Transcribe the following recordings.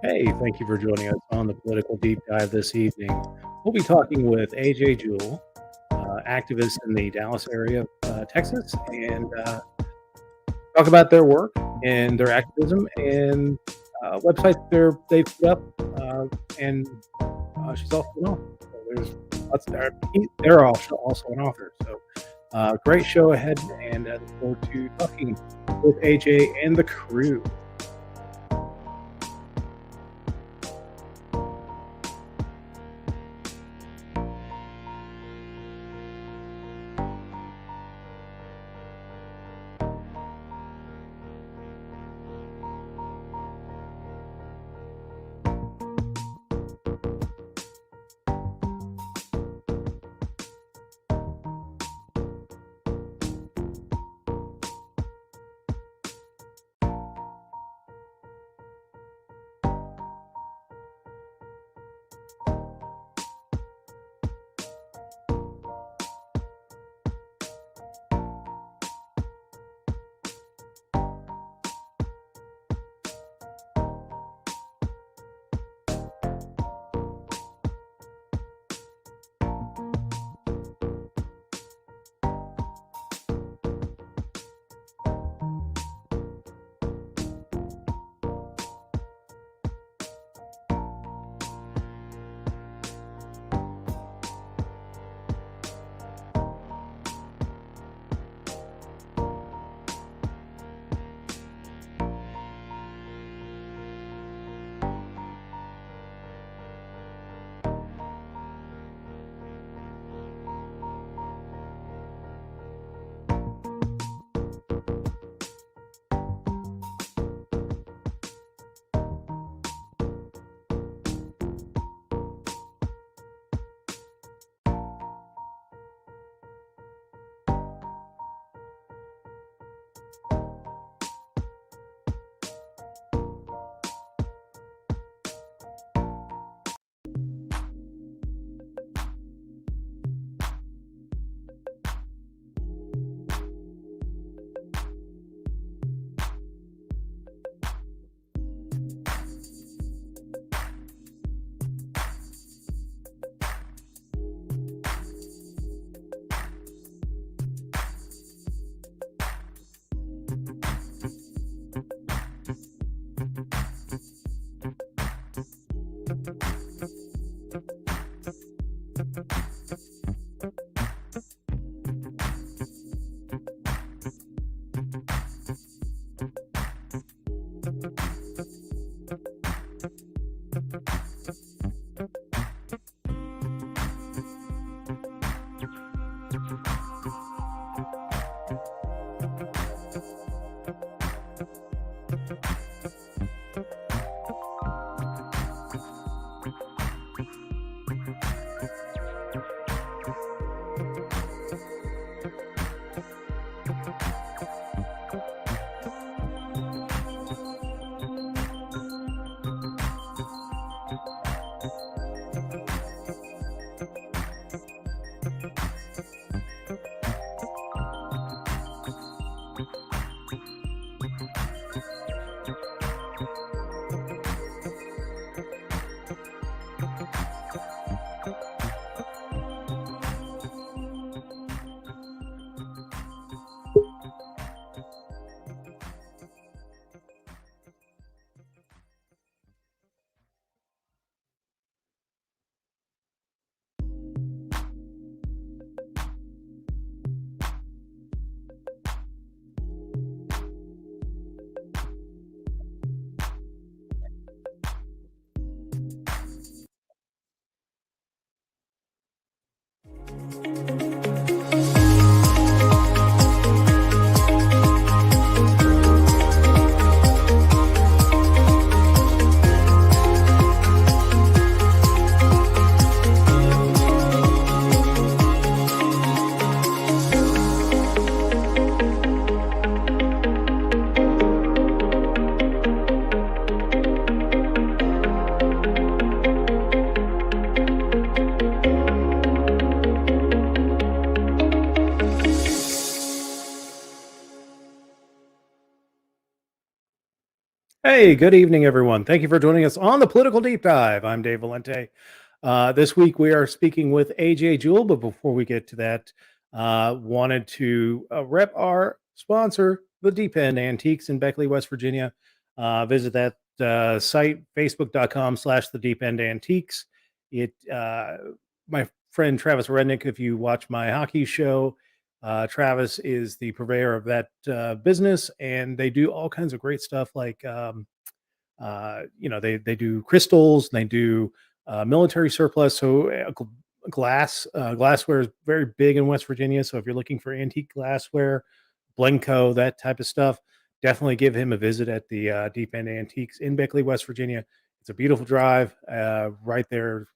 Hey, thank you for joining us on the Political Deep Dive this evening. We'll be talking with AJ Jewell, activist in the Dallas area of Texas, and talk about their work and their activism and websites they've put up. And she's also an author. So there's lots there. They're also an author. So great show ahead, and look forward to talking with AJ and the crew. Hey, good evening, everyone. Thank you for joining us on the Political Deep Dive. I'm Dave Valente. This week we are speaking with AJ Jewell, but before we get to that, wanted to rep our sponsor, the Deep End Antiques in Beckley, West Virginia. Visit that site, facebook.com/the Deep End Antiques. My friend Travis Rednick, if you watch my hockey show, Travis is the purveyor of that business, and they do all kinds of great stuff like they do crystals, they do military surplus. So glassware is very big in West Virginia. So if you're looking for antique glassware, Blenco, that type of stuff, definitely give him a visit at the Deep End Antiques in Beckley, West Virginia. It's a beautiful drive right there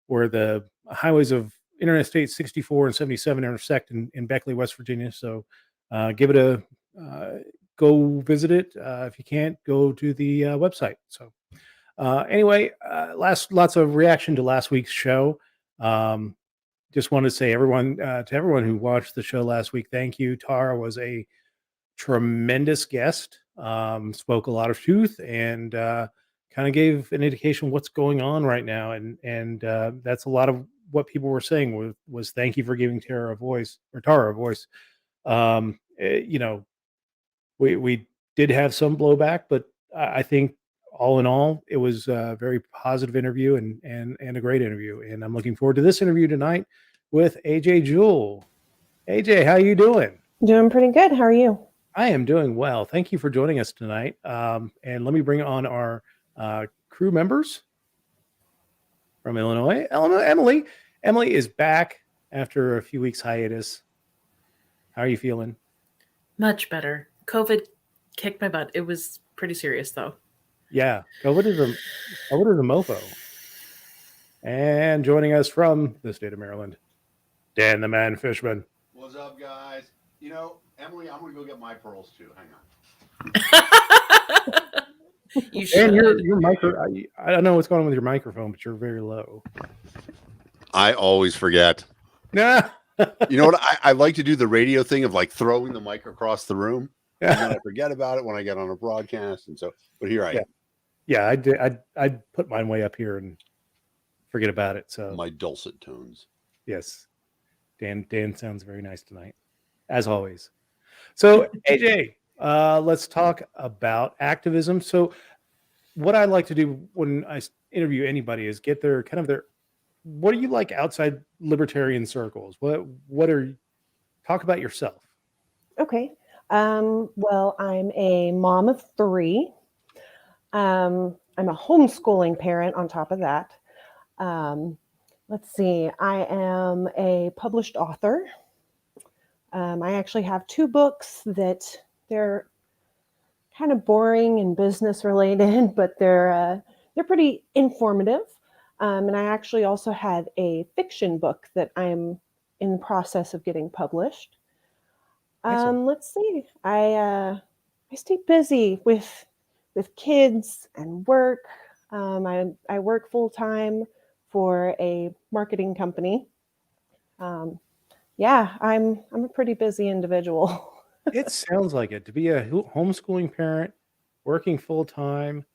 where the highways of Interstate 64 and 77 intersect in Beckley, West Virginia. So give it a go visit it. If you can't, go to the website. So anyway, lots of reaction to last week's show. Just wanted to say to everyone who watched the show last week, thank you. Tara was a tremendous guest, spoke a lot of truth, and kind of gave an indication of what's going on right now. And that's a lot of what people were saying was thank you for giving Tara a voice. We did have some blowback, but I think all in all, it was a very positive interview and a great interview. And I'm looking forward to this interview tonight with AJ Jewell. AJ, how you doing? Doing pretty good. How are you? I am doing well. Thank you for joining us tonight. And let me bring on our crew members from Illinois. Emily. Emily is back after a few weeks hiatus. How are you feeling? Much better. COVID kicked my butt. It was pretty serious, though. Yeah, COVID is a mofo. And joining us from the state of Maryland, Dan the Man Fishman. What's up, guys? Emily, I'm gonna go get my pearls too. Hang on. You should. And your micro. I don't know what's going on with your microphone, but you're very low. I always forget. Yeah. You know what? I like to do the radio thing of like throwing the mic across the room, and then I forget about it when I get on a broadcast. And so, but here I am. Yeah, I did. I'd put mine way up here and forget about it. So my dulcet tones. Yes, Dan sounds very nice tonight, as always. So AJ, let's talk about activism. So what I like to do when I interview anybody is get their what do you like outside libertarian circles? Talk about yourself. Okay. Well, I'm a mom of 3. I'm a homeschooling parent on top of that. Let's see. I am a published author. I actually have 2 books that they're kind of boring and business related, but they're pretty informative. And I actually also have a fiction book that I'm in the process of getting published. Let's see. I stay busy with kids and work. I work full time for a marketing company. Yeah, I'm a pretty busy individual. It sounds like it, to be a homeschooling parent, working full time,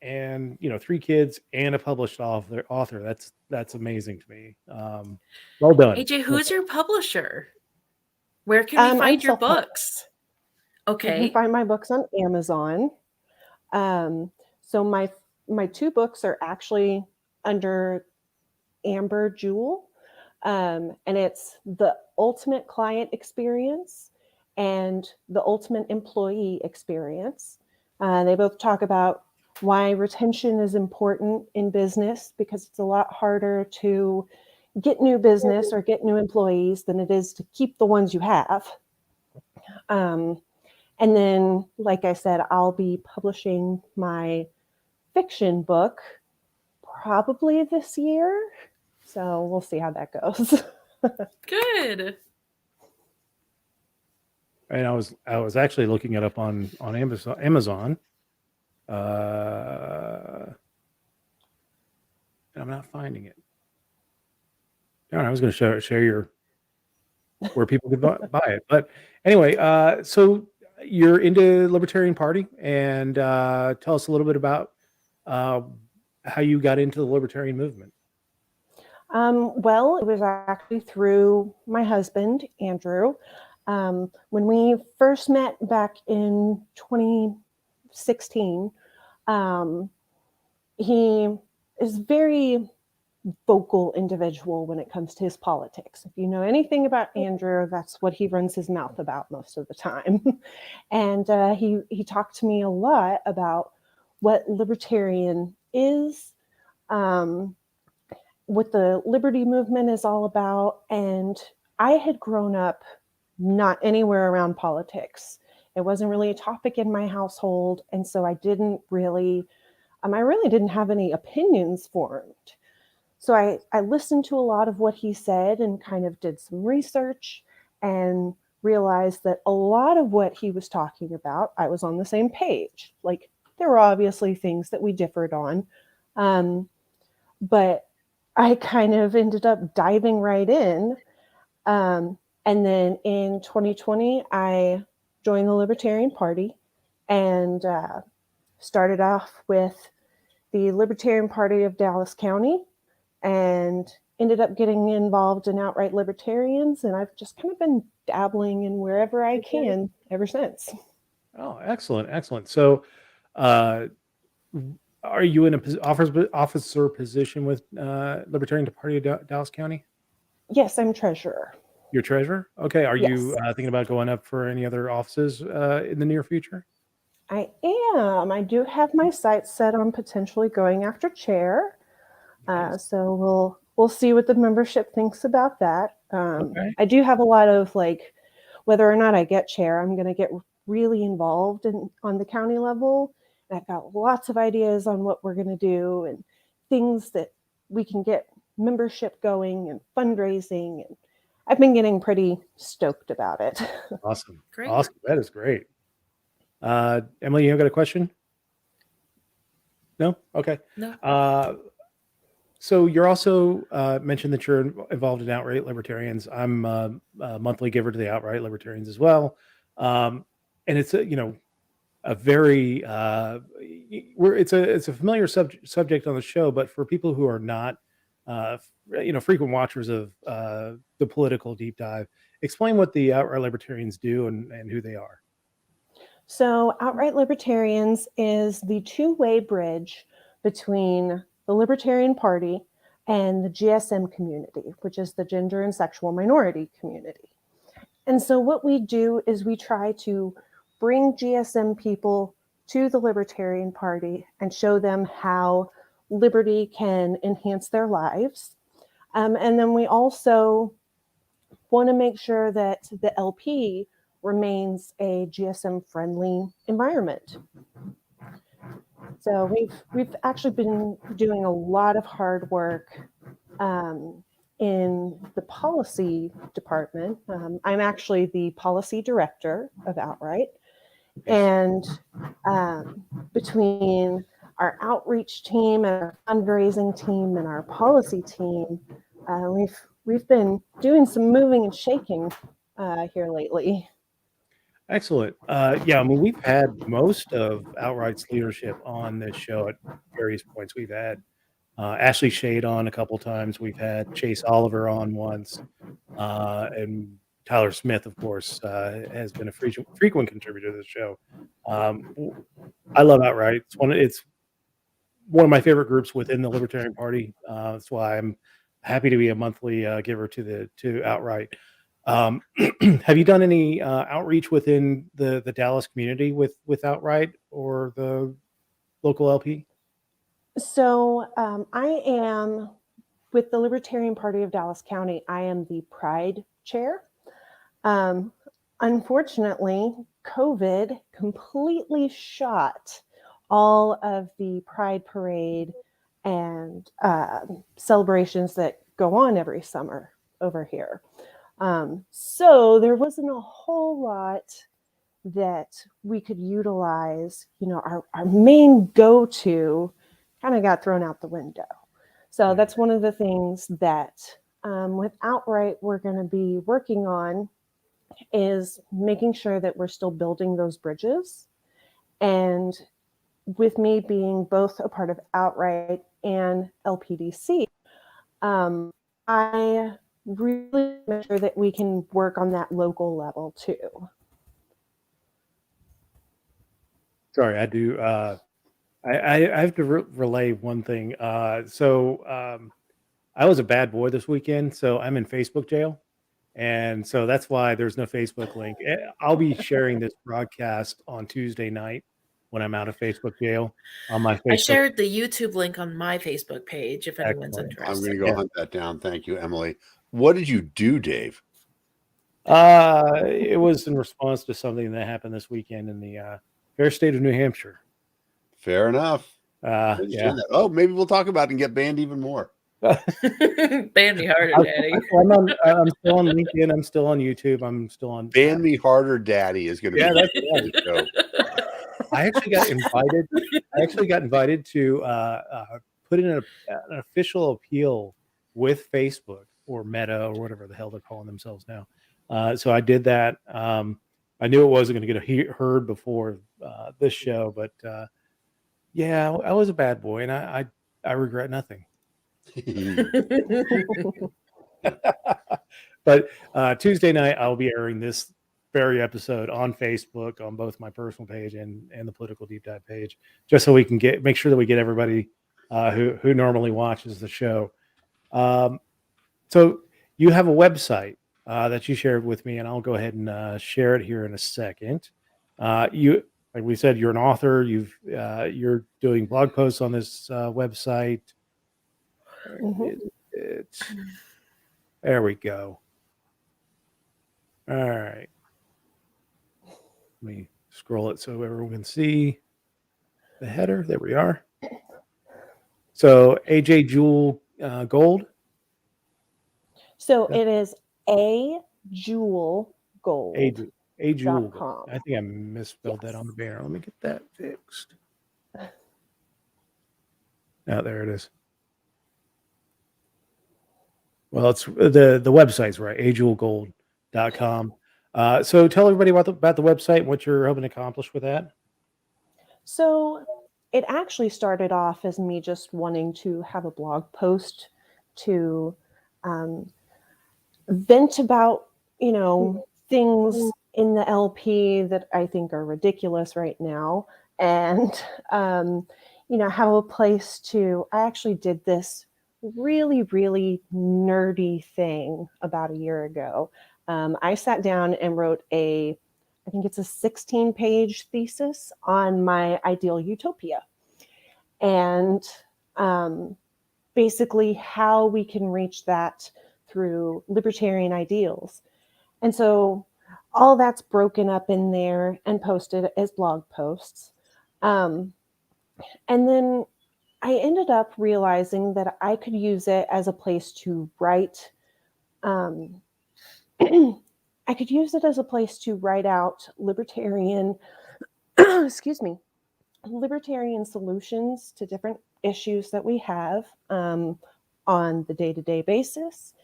and 3 kids and a published author. That's amazing to me. Well done, AJ. Who's your publisher? Where can we find your books? Okay, you can find my books on Amazon. So my 2 books are actually under Amber Jewell, and it's The Ultimate Client Experience and The Ultimate Employee Experience. They both talk about why retention is important in business, because it's a lot harder to get new business or get new employees than it is to keep the ones you have. And then, like I said, I'll be publishing my fiction book probably this year. So we'll see how that goes. Good. And I was actually looking it up on Amazon. I'm not finding it. I was going to share where people could buy it. But anyway, so you're into Libertarian Party, and tell us a little bit about how you got into the Libertarian movement. Well, it was actually through my husband, Andrew. When we first met back in 2016, he is very vocal individual when it comes to his politics. If you know anything about Andrew, that's what he runs his mouth about most of the time. And he talked to me a lot about what libertarian is, what the liberty movement is all about. And I had grown up not anywhere around politics. It wasn't really a topic in my household. And so I really didn't have any opinions formed. So I listened to a lot of what he said and kind of did some research and realized that a lot of what he was talking about, I was on the same page. Like, there were obviously things that we differed on, but I kind of ended up diving right in. And then in 2020, I joined the Libertarian Party and started off with the Libertarian Party of Dallas County, and ended up getting involved in Outright Libertarians. And I've just kind of been dabbling in wherever I can ever since. Oh, excellent. Excellent. So, are you in a officer position with Libertarian Party of Dallas County? Yes, I'm treasurer. You're treasurer? Okay. Are you Yes. thinking about going up for any other offices in the near future? I am. I do have my sights set on potentially going after chair. Nice. So we'll see what the membership thinks about that. Okay. I do have a lot of, like, whether or not I get chair, I'm going to get really involved on the county level. And I've got lots of ideas on what we're going to do and things that we can get membership going and fundraising. And I've been getting pretty stoked about it. Awesome. Great. Awesome. That is great. Emily, you got a question? No? Okay. No. So you're also mentioned that you're involved in Outright Libertarians. I'm a monthly giver to the Outright Libertarians as well, and it's a very it's a familiar subject on the show, but for people who are not frequent watchers of the political deep dive, explain what the Outright Libertarians do and who they are. So Outright Libertarians is the two-way bridge between the Libertarian Party and the GSM community, which is the gender and sexual minority community. And so what we do is we try to bring GSM people to the Libertarian Party and show them how liberty can enhance their lives. And then we also want to make sure that the LP remains a GSM-friendly environment. So we've actually been doing a lot of hard work in the policy department. I'm actually the policy director of Outright. And between our outreach team and our fundraising team and our policy team, we've been doing some moving and shaking here lately. Excellent. Yeah, I mean, we've had most of Outright's leadership on this show at various points. We've had Ashley Shade on a couple times. We've had Chase Oliver on once, and Tyler Smith, of course, has been a frequent contributor to the show. I love Outright. It's one of my favorite groups within the Libertarian Party. That's why I'm happy to be a monthly giver to Outright. Have you done any outreach within the Dallas community with Outright or the local LP? So I am with the Libertarian Party of Dallas County. I am the Pride chair. Unfortunately, COVID completely shot all of the Pride parade and celebrations that go on every summer over here. So there wasn't a whole lot that we could utilize. Our main go-to kind of got thrown out the window. So that's one of the things that with Outright we're going to be working on is making sure that we're still building those bridges. And with me being both a part of Outright and LPDC, I really make sure that we can work on that local level too. Sorry, I do. I have to relay one thing. I was a bad boy this weekend, so I'm in Facebook jail. And so that's why there's no Facebook link. I'll be sharing this broadcast on Tuesday night when I'm out of Facebook jail on my Facebook. I shared the YouTube link on my Facebook page if anyone's interested. I'm going to go hunt that down. Thank you, Emily. What did you do, Dave? It was in response to something that happened this weekend in the fair state of New Hampshire. Fair enough. Yeah. That. Oh, maybe we'll talk about it and get banned even more. Ban me harder, Daddy. I'm still on LinkedIn. I'm still on YouTube. I'm still on. Ban me harder, Daddy is going to be. That's the show. I actually got invited to put in an official appeal with Facebook or Meta or whatever the hell they're calling themselves now. So I did that. I knew it wasn't going to get heard before this show, but yeah, I was a bad boy, and I regret nothing. But Tuesday night I'll be airing this very episode on Facebook on both my personal page and the Political Deep Dive page, just so we can make sure that we get everybody who normally watches the show. So you have a website that you shared with me, and I'll go ahead and share it here in a second. You, like we said, you're an author. You're doing blog posts on this website. There we go. All right. Let me scroll it so everyone can see the header. There we are. So AJ Jewell Gold. So it is a Jewell Gold. A Jewell Gold. I think I misspelled that on the banner. Let me get that fixed. Oh, there it is. Well, it's the website's right, ajewellgold.com. So tell everybody about the website and what you're hoping to accomplish with that. So it actually started off as me just wanting to have a blog post to vent about, things in the LP that I think are ridiculous right now. And, have a place to, I actually did this really, really nerdy thing about a year ago. I sat down and wrote I think it's a 16-page thesis on my ideal utopia. And basically how we can reach that through libertarian ideals. And so all that's broken up in there and posted as blog posts. And then I ended up realizing that I could use it as a place to write. I could use it as a place to write out libertarian, libertarian solutions to different issues that we have on the day-to-day basis.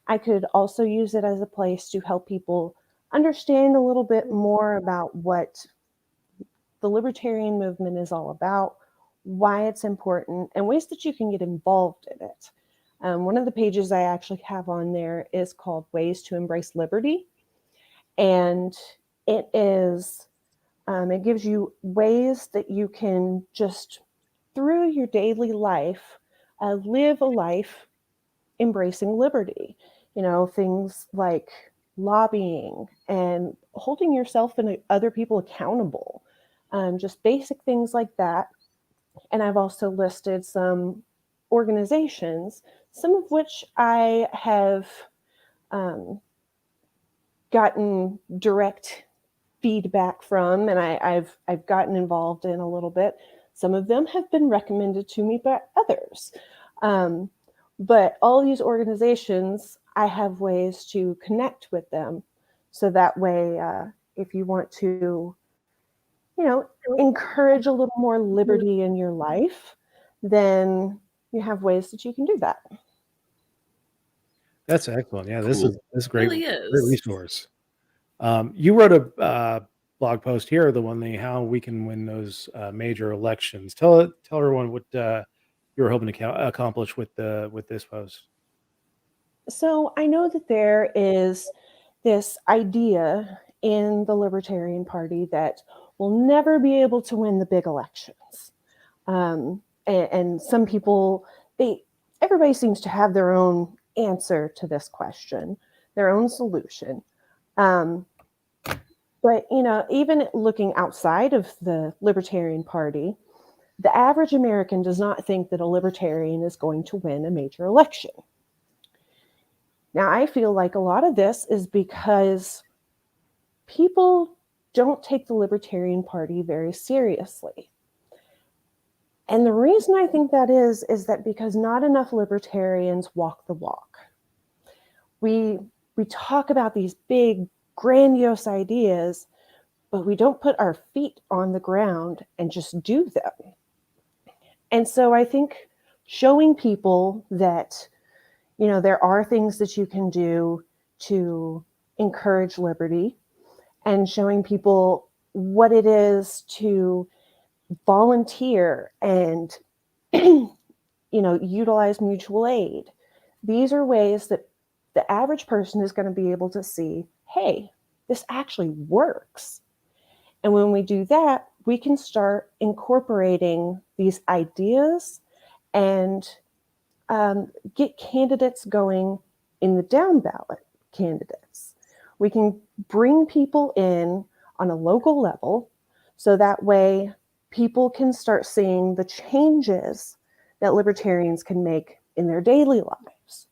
I could also use it as a place to help people understand a little bit more about what the libertarian movement is all about, why it's important, and ways that you can get involved in it. One of the pages I actually have on there is called Ways to Embrace Liberty. And it is, it gives you ways that you can just, through your daily life, live a life embracing liberty. Things like lobbying and holding yourself and other people accountable, just basic things like that. And I've also listed some organizations, some of which I have gotten direct feedback from, and I've gotten involved in a little bit. Some of them have been recommended to me by others. But all these organizations, I have ways to connect with them. So that way, if you want to, encourage a little more liberty in your life, then you have ways that you can do that. That's excellent. Yeah, this is great. Really is. Great resource. You wrote a blog post here, the one how we can win those major elections. Tell everyone what you were hoping to accomplish with this post. So I know that there is this idea in the Libertarian Party that we'll never be able to win the big elections. And some people, everybody seems to have their own answer to this question, their own solution. But, even looking outside of the Libertarian Party, the average American does not think that a libertarian is going to win a major election. Now, I feel like a lot of this is because people don't take the Libertarian Party very seriously. And the reason I think that is that because not enough libertarians walk the walk. We talk about these big, grandiose ideas, but we don't put our feet on the ground and just do them. And so I think showing people that, there are things that you can do to encourage liberty, and showing people what it is to volunteer and, utilize mutual aid. These are ways that the average person is going to be able to see, hey, this actually works. And when we do that, we can start incorporating these ideas and get candidates going in the down ballot candidates. We can bring people in on a local level so that way people can start seeing the changes that libertarians can make in their daily lives.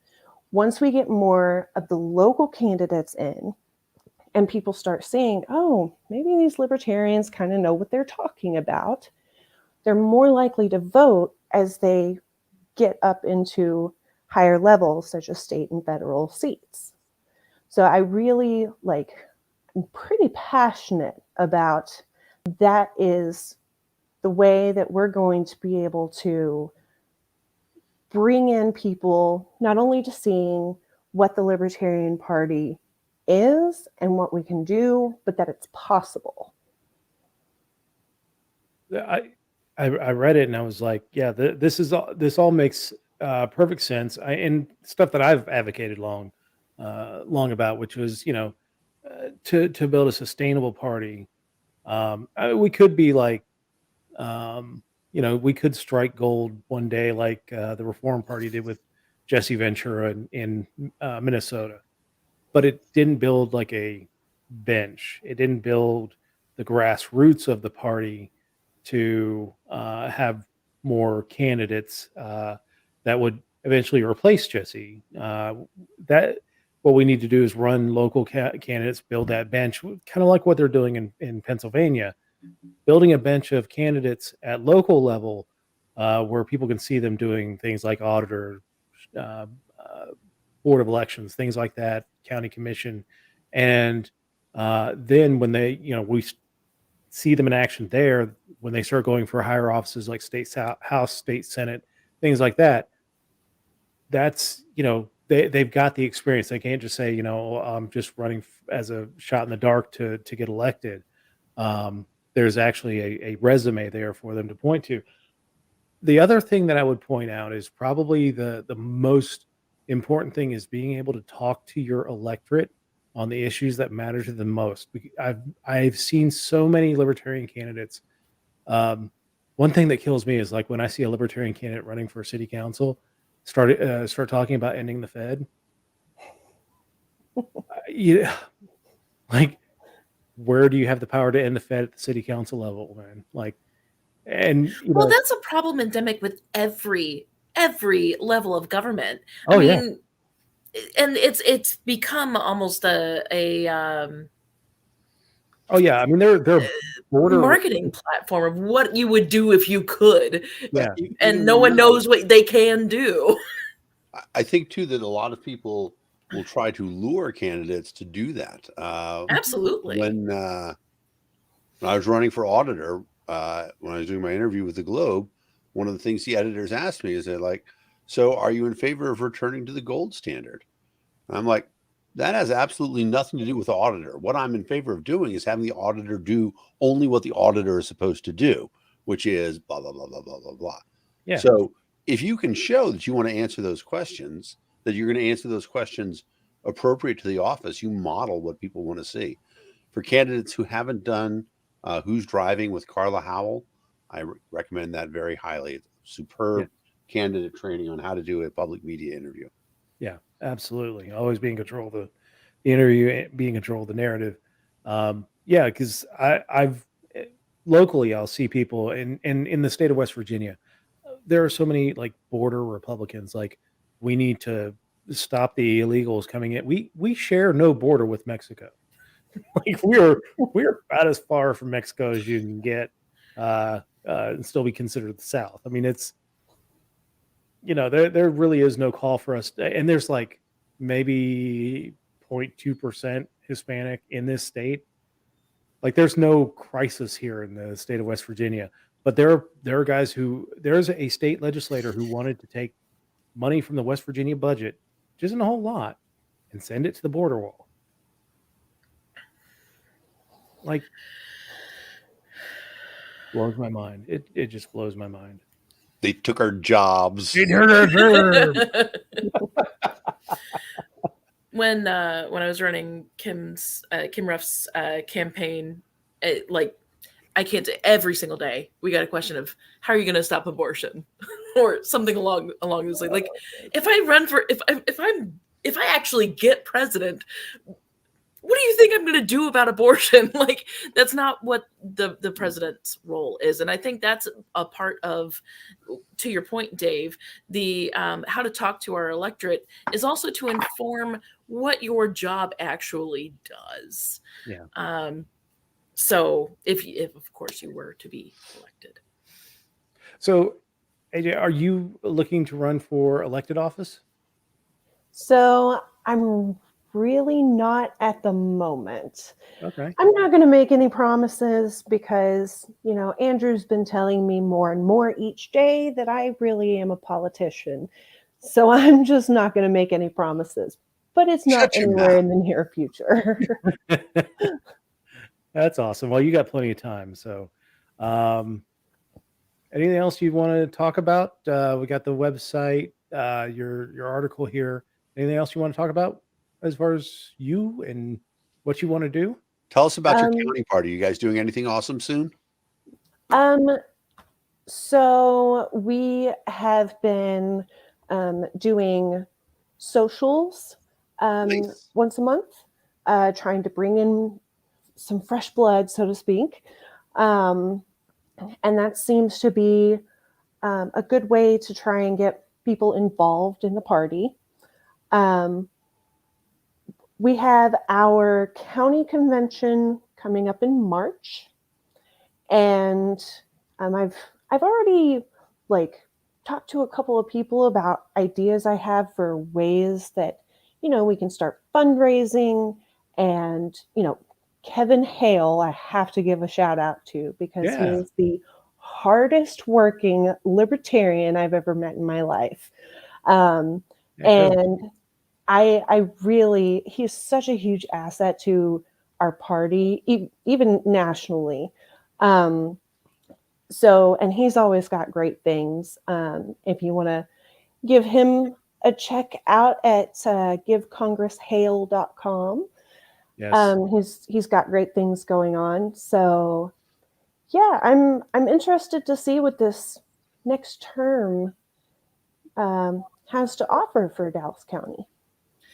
Once we get more of the local candidates in and people start seeing, oh, maybe these libertarians kind of know what they're talking about, they're more likely to vote as they get up into higher levels, such as state and federal seats. So I really I'm pretty passionate about that is the way that we're going to be able to bring in people not only to seeing what the Libertarian Party is and what we can do, but that it's possible. I read it and I was like, yeah, this all makes perfect sense. And stuff that I've advocated long about, which was to build a sustainable party. We could be like, we could strike gold one day like the Reform Party did with Jesse Ventura in Minnesota, but it didn't build like a bench. It didn't build the grassroots of the party to have more candidates that would eventually replace Jesse. That what we need to do is run local candidates, build that bench, kind of like what they're doing in Pennsylvania, building a bench of candidates at local level where people can see them doing things like auditor, board of elections, things like that, county commission, and then when they, we see them in action there, when they start going for higher offices like state house, state senate, things like that, that's they've got the experience. They can't just say I'm just running as a shot in the dark to get elected. There's actually a resume there for them to point to. The other thing that I would point out is probably the most important thing is being able to talk to your electorate on the issues that matter to them most. I've seen so many libertarian candidates. One thing that kills me is like when I see a libertarian candidate running for city council start talking about ending the Fed. Like, where do you have the power to end the Fed at the city council level, man? Like, and well, that's a problem endemic with every level of government. Oh, I mean, and it's become almost a oh yeah, I mean they're marketing platform of what you would do if you could. Yeah, and no one knows what they can do. I think too that a lot of people will try to lure candidates to do that. Absolutely. When I was running for auditor, when I was doing my interview with the Globe, one of the things the editors asked me is they're like, so are you in favor of returning to the gold standard? And I'm like, That has absolutely nothing to do with the auditor. What I'm in favor of doing is having the auditor do only what the auditor is supposed to do, which is blah, blah, blah, blah, blah, blah, blah. Yeah. So if you can show that you want to answer those questions, that you're going to answer those questions appropriate to the office, you model what people want to see. For candidates who haven't done Who's Driving with Carla Howell, I recommend that very highly. It's superb candidate training on how to do a public media interview. Yeah, absolutely. Always be in control of the interview, be in control of the narrative. Yeah, because I've locally, I'll see people in the state of West Virginia. There are so many like border Republicans. Like, we need to stop the illegals coming in. We share no border with Mexico. Like, we're about as far from Mexico as you can get, and still be considered the South. I mean, it's, there really is no call for us. And there's like maybe 0.2% Hispanic in this state. Like, there's no crisis here in the state of West Virginia, but there are guys there's a state legislator who wanted to take money from the West Virginia budget, which isn't a whole lot, and send it to the border wall. Like, blows my mind. It just blows my mind. They took our jobs. When I was running Kim Ruff's campaign, I can't say every single day we got a question of how are you going to stop abortion or something along those lines. Like, if I run for if I actually get president, what do you think I'm going to do about abortion? Like, that's not what the president's role is. And I think that's a part of, to your point, Dave, the how to talk to our electorate is also to inform what your job actually does. Yeah. So if of course you were to be elected. So, AJ, are you looking to run for elected office? So I'm really not at the moment. Okay. I'm not going to make any promises because, Andrew's been telling me more and more each day that I really am a politician. So I'm just not going to make any promises, but it's not anywhere in the near future. That's awesome. Well, you got plenty of time. So, anything else you want to talk about? We got the website, your article here. Anything else you want to talk about as far as you and what you want to do? Tell us about your county party. You guys doing anything awesome soon? So we have been doing socials Nice. once a month, trying to bring in some fresh blood, so to speak. And that seems to be a good way to try and get people involved in the party. We have our county convention coming up in March, and I've already talked to a couple of people about ideas I have for ways that we can start fundraising. And Kevin Hale, I have to give a shout out to, because he is the hardest working libertarian I've ever met in my life. And I really, he's such a huge asset to our party, even nationally. And he's always got great things. If you want to give him a check out at givecongresshale.com. Yes. He's got great things going on. So yeah, I'm interested to see what this next term has to offer for Dallas County.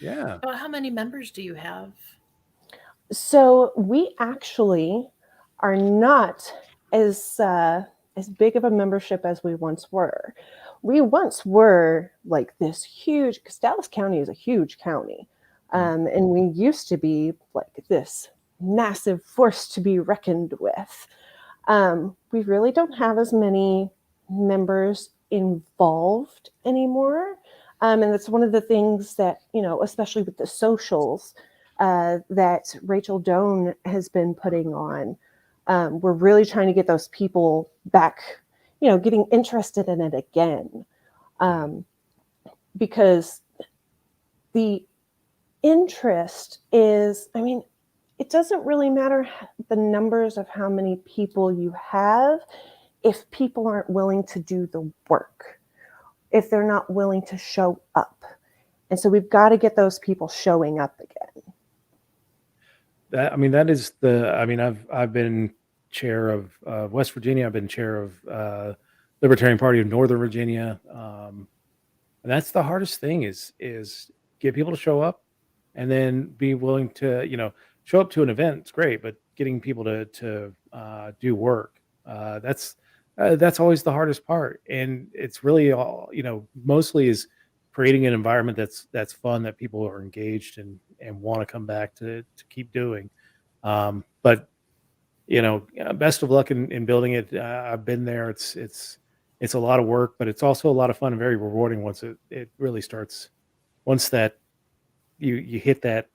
Yeah. How many members do you have? So we actually are not as big of a membership as we once were. We once were like this huge, because Dallas County is a huge county. And we used to be like this massive force to be reckoned with. We really don't have as many members involved anymore. And that's one of the things that, especially with the socials that Rachel Doan has been putting on. We're really trying to get those people back, getting interested in it again. Because interest is, I mean, it doesn't really matter the numbers of how many people you have if people aren't willing to do the work, if they're not willing to show up. And so we've got to get those people showing up again. That is the. I've been chair of West Virginia. I've been chair of Libertarian Party of Northern Virginia. And that's the hardest thing is get people to show up, and then be willing to show up to an event. It's great, but getting people to do work, that's always the hardest part. And it's really all mostly is creating an environment that's fun, that people are engaged and want to come back to keep doing. But best of luck in building it. I've been there. It's a lot of work, but it's also a lot of fun and very rewarding once it really starts. Once that you hit that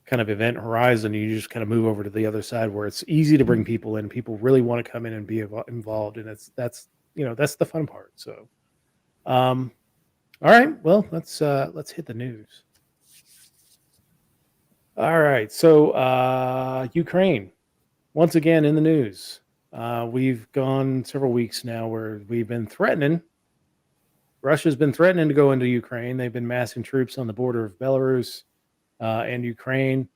kind of event horizon, you just kind of move over to the other side where it's easy to bring people in. People really want to come in and be involved, and that's the fun part. So, all right, well, let's hit the news. All right, so Ukraine once again in the news. We've gone several weeks now where we've been threatening. Russia's been threatening to go into Ukraine. They've been massing troops on the border of Belarus and Ukraine.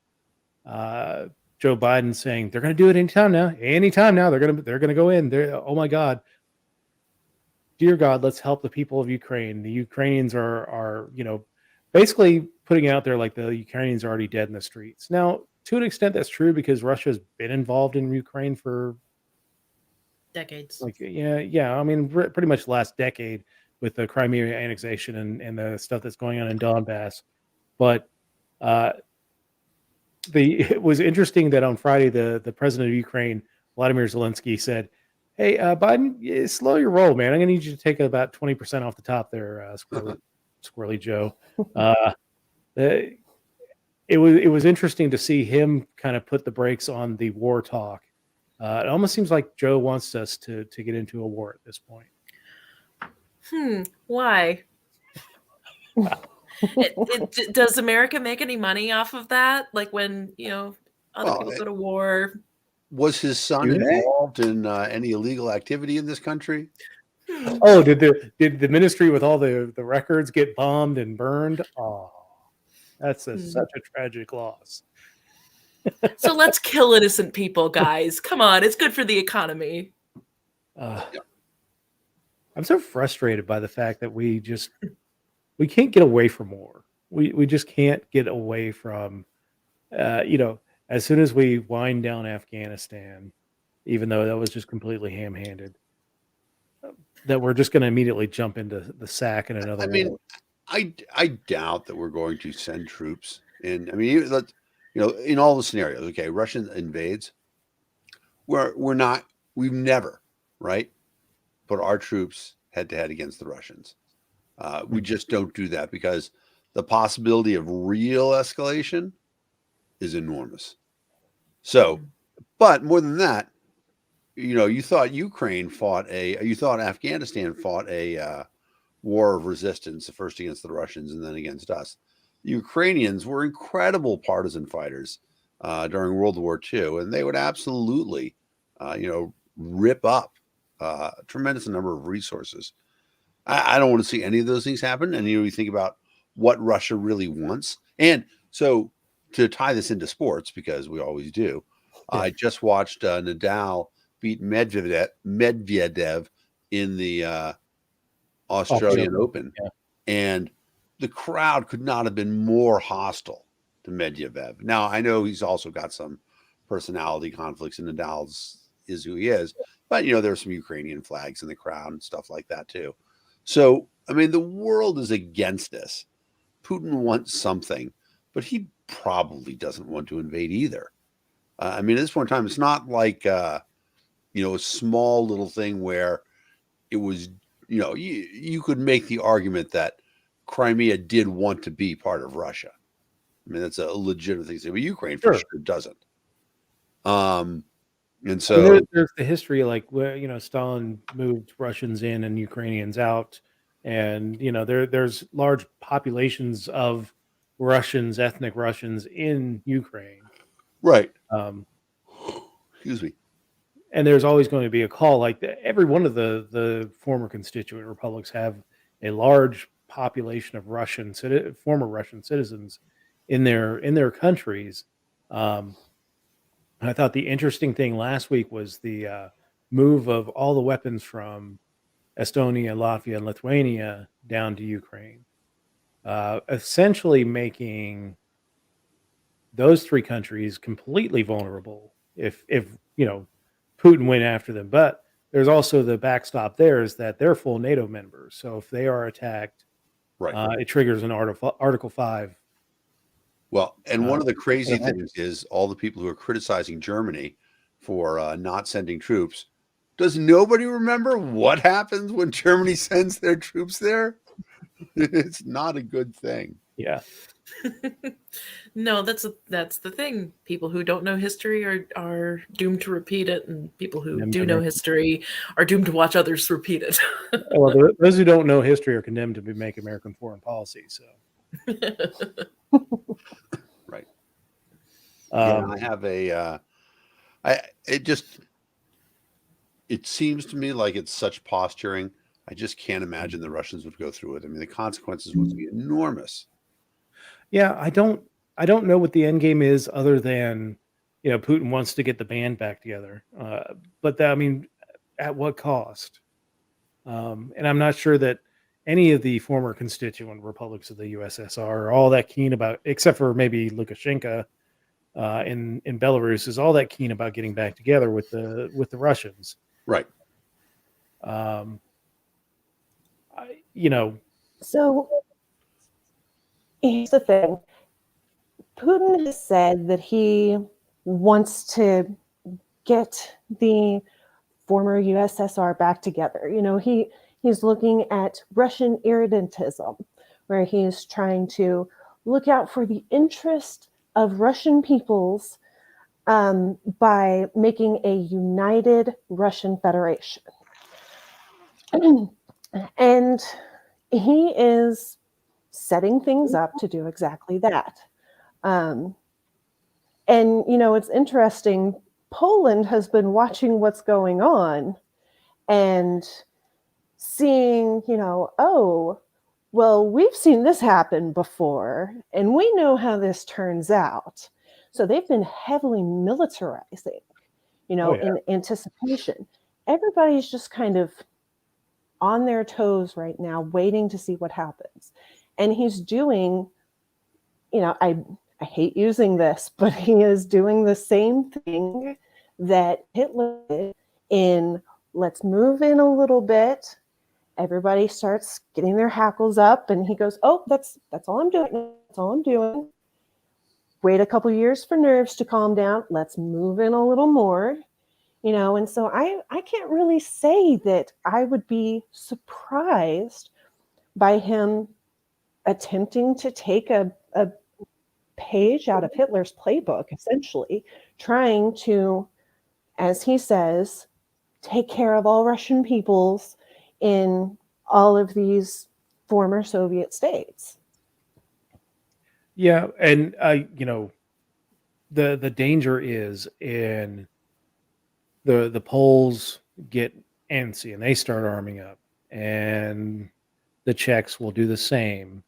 Joe Biden saying they're going to do it anytime now. Anytime now, they're going to go in. Oh my God, dear God, let's help the people of Ukraine. The Ukrainians are basically putting out there like the Ukrainians are already dead in the streets. Now, to an extent, that's true because Russia's been involved in Ukraine for decades. Pretty much the last decade with the Crimea annexation and the stuff that's going on in Donbass. But it was interesting that on Friday, the president of Ukraine, Vladimir Zelensky, said, "Hey, Biden, slow your roll, man. I'm going to need you to take about 20% off the top there, Squirrely Joe." It was interesting to see him kind of put the brakes on the war talk. It almost seems like Joe wants us to get into a war at this point. Why? Does America make any money off of that? Like when other people go to war? Was his son involved in any illegal activity in this country? Oh, did the ministry with all the records get bombed and burned? Oh, that's such a tragic loss. So let's kill innocent people, guys. Come on, it's good for the economy. I'm so frustrated by the fact that we can't get away from war. We just can't get away from, as soon as we wind down Afghanistan, even though that was just completely ham-handed, that we're just going to immediately jump into the sack in another war. I doubt that we're going to send troops in. In all the scenarios, okay, Russia invades. We've never, right, put our troops head to head against the Russians. We just don't do that because the possibility of real escalation is enormous. So, but more than that, you thought Afghanistan fought a war of resistance, first against the Russians and then against us. The Ukrainians were incredible partisan fighters during World War II, and they would absolutely, rip up a tremendous number of resources. I don't want to see any of those things happen. And you think about what Russia really wants. And so to tie this into sports, because we always do, I just watched Nadal beat Medvedev in the Australian Open. Yeah. And the crowd could not have been more hostile to Medvedev. Now, I know he's also got some personality conflicts, and Nadal's is who he is. But, there were some Ukrainian flags in the crowd and stuff like that, too. So, the world is against this. Putin wants something, but he probably doesn't want to invade either. At this point in time, it's not like, a small little thing where it was, you could make the argument that Crimea did want to be part of Russia. That's a legitimate thing to say, but Ukraine for sure doesn't. And so there's the history, like where Stalin moved Russians in and Ukrainians out, and there's large populations of Russians, ethnic Russians in Ukraine. Right. Um, Excuse me. and there's always going to be a call like that. Every one of the former constituent republics have a large population of former Russian citizens in their countries. And I thought the interesting thing last week was the move of all the weapons from Estonia, Latvia, and Lithuania down to Ukraine, essentially making those three countries completely vulnerable if Putin went after them. But there's also the backstop there is that they're full NATO members. So if they are attacked, Right. it triggers an Article 5. Well, and one of the crazy event. things is all the people who are criticizing Germany for not sending troops. Does nobody remember what happens when Germany sends their troops there? It's not a good thing. Yeah. No, that's the thing. People who don't know history are doomed to repeat it, and people who Condemned do to know make- history are doomed to watch others repeat it. Well, those who don't know history are condemned to make American foreign policy. So, Right. Yeah, um, I have it seems to me like it's such posturing. I just can't imagine the Russians would go through it. I mean, the consequences would be enormous. yeah, I don't know what the end game is other than Putin wants to get the band back together. But I mean, at what cost? And I'm not sure that any of the former constituent republics of the USSR are all that keen about, except for maybe Lukashenko in Belarus, is all that keen about getting back together with the Russians. Right. So here's the thing. Putin has said that he wants to get the former USSR back together. He's looking at Russian irredentism, where he's trying to look out for the interest of Russian peoples by making a united Russian Federation. And he is setting things up to do exactly that. And it's interesting. Poland has been watching what's going on and seeing, oh, well, we've seen this happen before, and we know how this turns out. So they've been heavily militarizing, in anticipation. Everybody's just kind of on their toes right now, waiting to see what happens. And he's doing, I hate using this, but he is doing the same thing that Hitler did in let's move in a little bit. Everybody starts getting their hackles up and he goes, oh, that's all I'm doing. That's all I'm doing. Wait a couple years for nerves to calm down. Let's move in a little more. And so I can't really say that I would be surprised by him attempting to take a page out of Hitler's playbook, essentially trying to, as he says, take care of all Russian peoples in all of these former Soviet states. Yeah, and the danger is in the Poles get antsy and they start arming up, and the Czechs will do the same.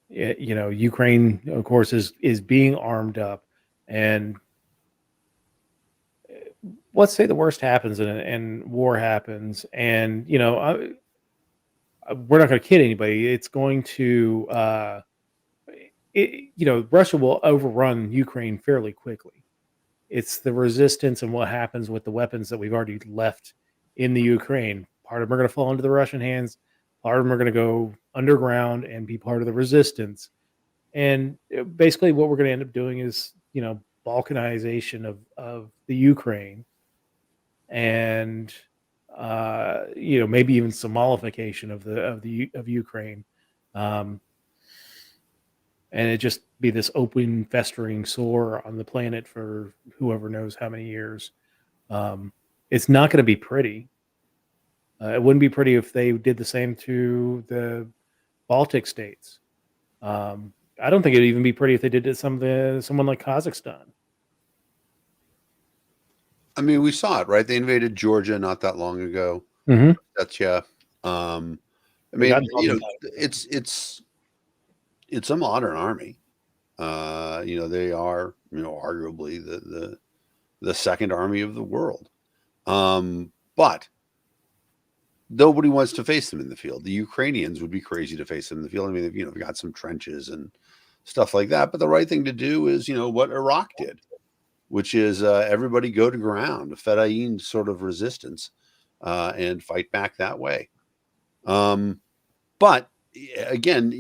Ukraine, of course, is being armed up, and let's say the worst happens and war happens, and we're not going to kid anybody. It's going to, Russia will overrun Ukraine fairly quickly. It's the resistance and what happens with the weapons that we've already left in the Ukraine. Part of them are going to fall into the Russian hands. Part of them are going to go underground and be part of the resistance. And basically what we're going to end up doing is, balkanization of the Ukraine, and maybe even Somalification of Ukraine, and it just be this open, festering sore on the planet for whoever knows how many years. It's not going to be pretty. It wouldn't be pretty if they did the same to the Baltic states. I don't think it'd even be pretty if they did it to someone like Kazakhstan. I mean, we saw it, right? They invaded Georgia not that long ago. Mm-hmm. That's I mean, it's a modern army. They are, arguably the second army of the world. But nobody wants to face them in the field. The Ukrainians would be crazy to face them in the field. I mean, they've got some trenches and stuff like that. But the right thing to do is, what Iraq did, which is everybody go to ground, a Fedayeen sort of resistance, and fight back that way. But again,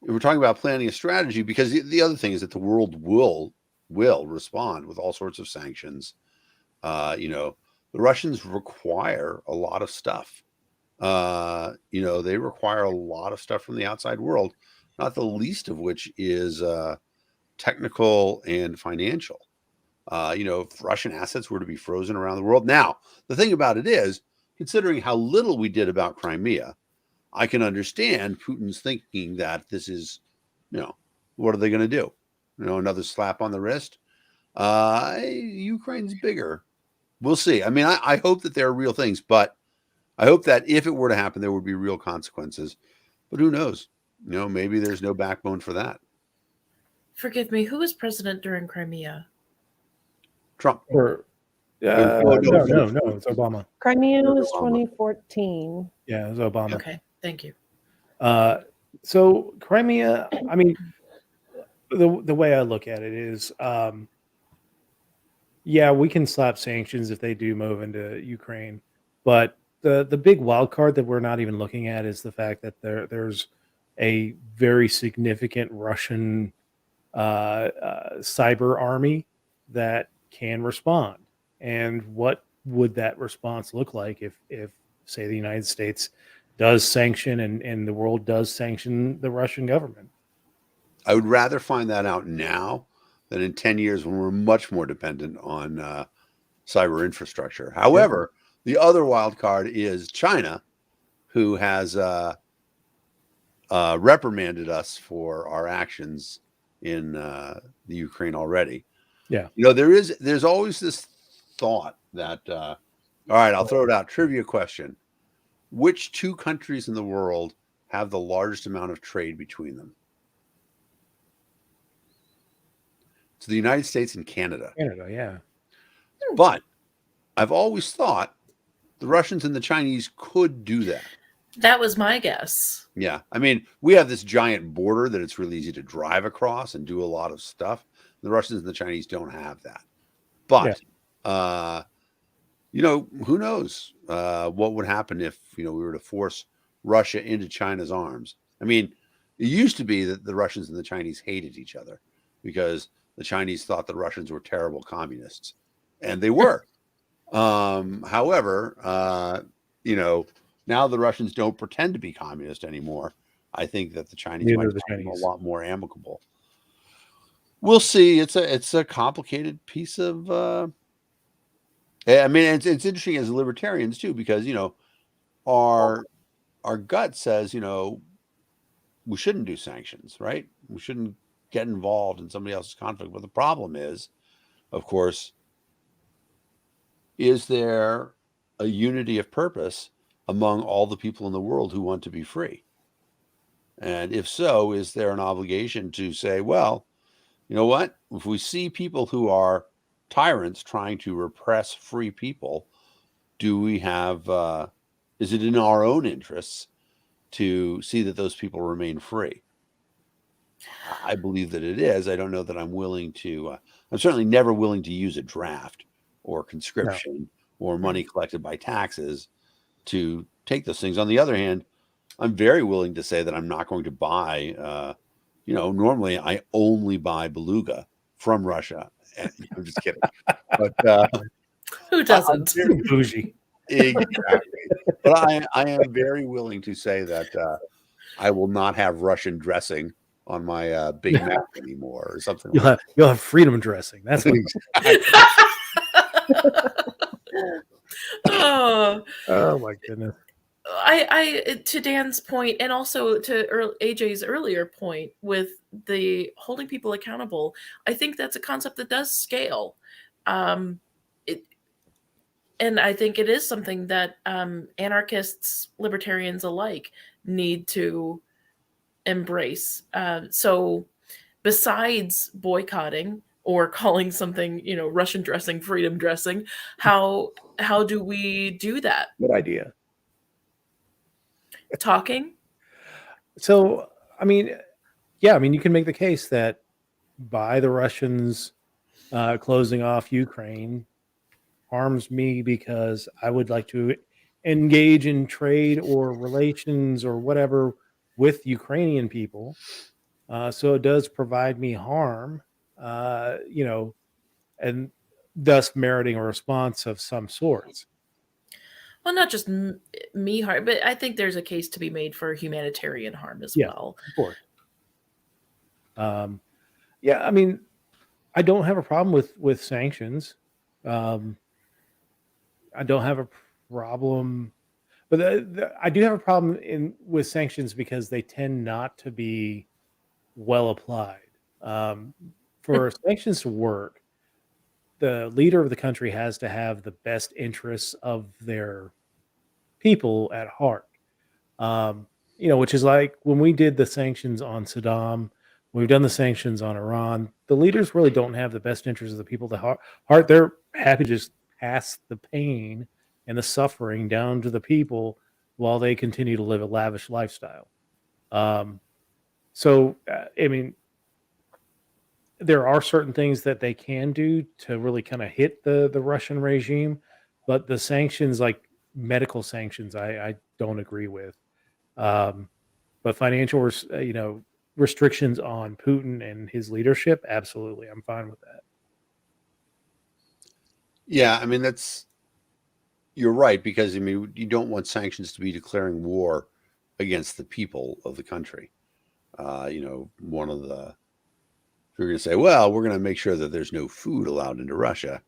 we're talking about planning a strategy, because the other thing is that the world will respond with all sorts of sanctions. The Russians require a lot of stuff. They require a lot of stuff from the outside world, not the least of which is technical and financial. If Russian assets were to be frozen around the world. Now, the thing about it is, considering how little we did about Crimea, I can understand Putin's thinking that this is, what are they going to do? Another slap on the wrist? Ukraine's bigger. We'll see. I mean, I hope that there are real things, but I hope that if it were to happen, there would be real consequences. But who knows? Maybe there's no backbone for that. Forgive me, who was president during Crimea? Trump. No, it's Obama. Crimea was 2014. Yeah, it was Obama. Okay, thank you. So Crimea, I mean, the way I look at it is, we can slap sanctions if they do move into Ukraine, but the big wild card that we're not even looking at is the fact that there's a very significant Russian cyber army that can respond. And what would that response look like if say, the United States does sanction and the world does sanction the Russian government? I would rather find that out now than in 10 years when we're much more dependent on cyber infrastructure. However, the other wild card is China, who has reprimanded us for our actions in the Ukraine already. Yeah. There's always this thought that, all right, I'll throw it out. Trivia question. Which two countries in the world have the largest amount of trade between them? It's the United States and Canada. Yeah. But I've always thought the Russians and the Chinese could do that. That was my guess. Yeah. I mean, we have this giant border that it's really easy to drive across and do a lot of stuff. The Russians and the Chinese don't have that. But, who knows what would happen if, we were to force Russia into China's arms. I mean, it used to be that the Russians and the Chinese hated each other because the Chinese thought the Russians were terrible communists, and they were. However, now the Russians don't pretend to be communist anymore. I think that the Chinese might become a lot more amicable. We'll see. It's a complicated piece of. I mean, it's interesting as libertarians too, because our gut says we shouldn't do sanctions, right? We shouldn't get involved in somebody else's conflict. But the problem is, of course, is there a unity of purpose among all the people in the world who want to be free? And if so, is there an obligation to say, well, you know what? If we see people who are tyrants trying to repress free people, do we have, is it in our own interests to see that those people remain free? I believe that it is. I don't know that I'm willing to, I'm certainly never willing to use a draft or conscription or money collected by taxes to take those things. On the other hand, I'm very willing to say that I'm not going to buy, normally I only buy beluga from Russia. I'm just kidding. But who doesn't? Bougie. Exactly. But I am very willing to say that I will not have Russian dressing on my Big Mac anymore or something. You'll have freedom dressing. That's what Oh my goodness. I to Dan's point, and also to AJ's earlier point with the holding people accountable, I think that's a concept that does scale. It, and I think it is something that anarchists, libertarians alike need to embrace. So besides boycotting or calling something, Russian dressing, freedom dressing, how do we do that? Good idea. Talking? So, I mean, yeah, I mean, you can make the case that by the Russians closing off Ukraine harms me because I would like to engage in trade or relations or whatever with Ukrainian people. So it does provide me harm, and thus meriting a response of some sorts. Well, not just me harm, but I think there's a case to be made for humanitarian harm as Yeah, well. of course. Yeah, I mean, I don't have a problem with sanctions. I don't have a problem, but I do have a problem with sanctions because they tend not to be well applied. For sanctions to work, the leader of the country has to have the best interests of their people at heart. Which is like when we did the sanctions on Saddam, we've done the sanctions on Iran. The leaders really don't have the best interests of the people at heart. They're happy to just pass the pain and the suffering down to the people while they continue to live a lavish lifestyle. I mean, there are certain things that they can do to really kind of hit the Russian regime, but the sanctions, like medical sanctions, I don't agree with. But financial, restrictions on Putin and his leadership, absolutely, I'm fine with that. Yeah, I mean you're right, because I mean you don't want sanctions to be declaring war against the people of the country. One of the If you're going to say, well, we're going to make sure that there's no food allowed into Russia,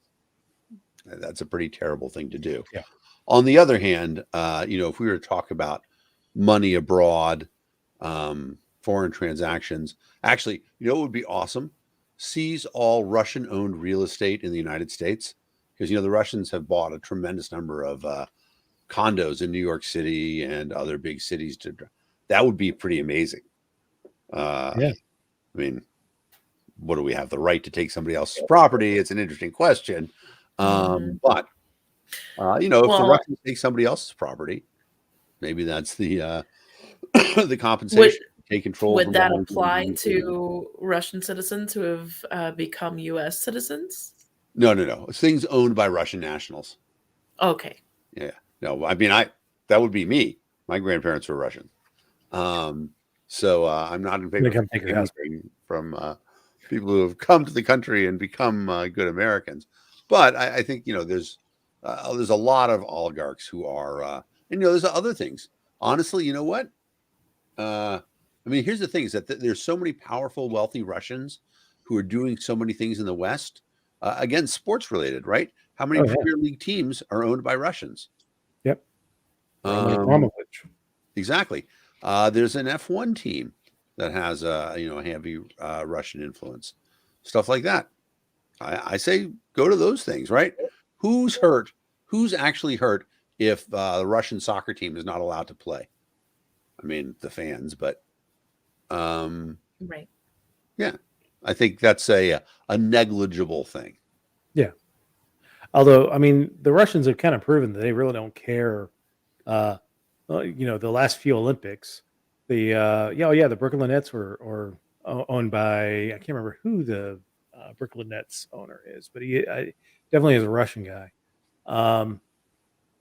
that's a pretty terrible thing to do. Yeah. On the other hand, if we were to talk about money abroad, foreign transactions, actually, what would be awesome? Seize all Russian-owned real estate in the United States, because the Russians have bought a tremendous number of condos in New York City and other big cities. That would be pretty amazing. Yeah. I mean, what do we have the right to take somebody else's property? It's an interesting question. But if the Russians take somebody else's property, maybe that's the the compensation. Take control. Would that apply to Russian citizens who have become U.S. citizens? No. It's things owned by Russian nationals. Okay. Yeah. No, I mean, that would be me. My grandparents were Russian. So I'm not in favor of anything from people who have come to the country and become good Americans. But I think, there's a lot of oligarchs who are, and there's other things. Honestly, you know what? I mean, here's the thing: is that there's so many powerful, wealthy Russians who are doing so many things in the West. Again, sports related, right? How many Premier League teams are owned by Russians? Yep. Exactly. There's an F1 team that has a heavy Russian influence, stuff like that. I say go to those things, right? Who's hurt? Who's actually hurt if the Russian soccer team is not allowed to play? I mean, the fans, but right. Yeah, I think that's a negligible thing. Yeah. Although, I mean, the Russians have kind of proven that they really don't care. The last few Olympics, the Brooklyn Nets were owned by, I can't remember who the Brooklyn Nets owner is, but he definitely is a Russian guy.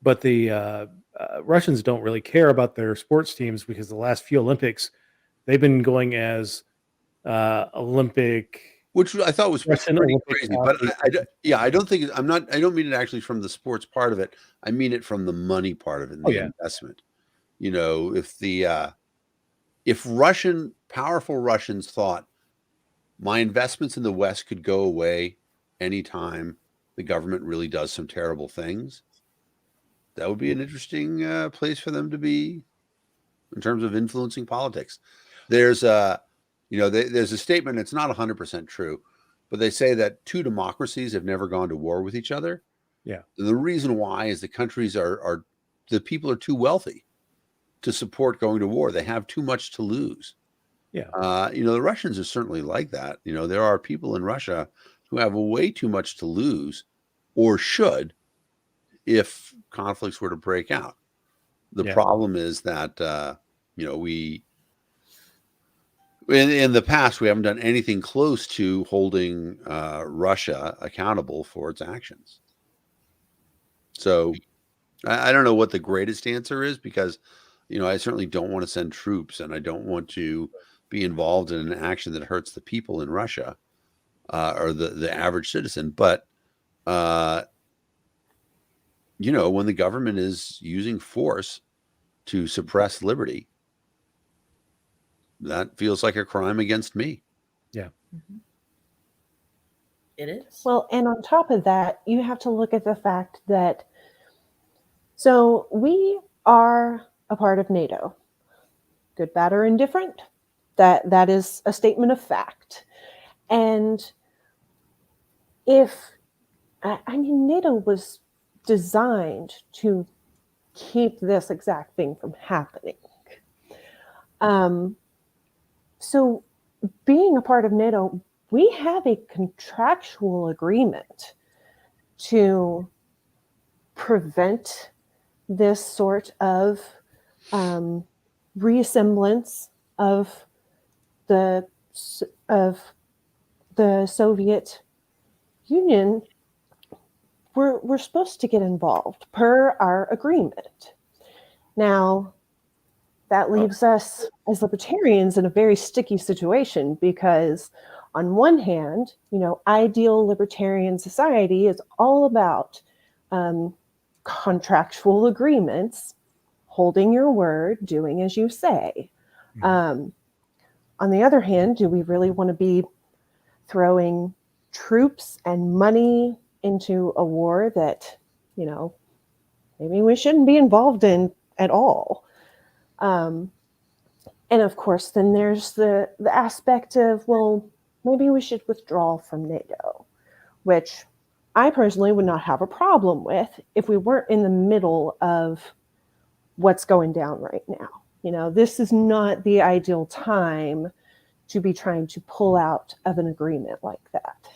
But the Russians don't really care about their sports teams because the last few Olympics, they've been going as Olympic, which I thought was pretty crazy. But I don't think I don't mean it actually from the sports part of it. I mean it from the money part of it, and the investment. If powerful Russians thought my investments in the West could go away anytime the government really does some terrible things, That would be an interesting place for them to be in terms of influencing politics. There's a, there's a statement. It's not 100% true, but they say that two democracies have never gone to war with each other. Yeah. And the reason why is the countries the people are too wealthy to support going to war. They have too much to lose. Yeah. The Russians are certainly like that. There are people in Russia who have way too much to lose, or should, if conflicts were to break out. The problem is that, we, in the past, we haven't done anything close to holding Russia accountable for its actions. So I don't know what the greatest answer is, because, I certainly don't want to send troops, and I don't want to be involved in an action that hurts the people in Russia, or the average citizen. But, when the government is using force to suppress liberty, that feels like a crime against me. Yeah. It is. Well, and on top of that, you have to look at the fact that, so we are a part of NATO. Good, bad, or indifferent. That is a statement of fact. And NATO was designed to keep this exact thing from happening. So being a part of NATO, we have a contractual agreement to prevent this sort of reassemblance of the Soviet Union. We're supposed to get involved per our agreement. Now, that leaves us as libertarians in a very sticky situation, because on one hand, ideal libertarian society is all about contractual agreements, holding your word, doing as you say. On the other hand, do we really want to be throwing troops and money into a war that, maybe we shouldn't be involved in at all? And of course, then there's the aspect of, well, maybe we should withdraw from NATO, which I personally would not have a problem with if we weren't in the middle of what's going down right now. This is not the ideal time to be trying to pull out of an agreement like that.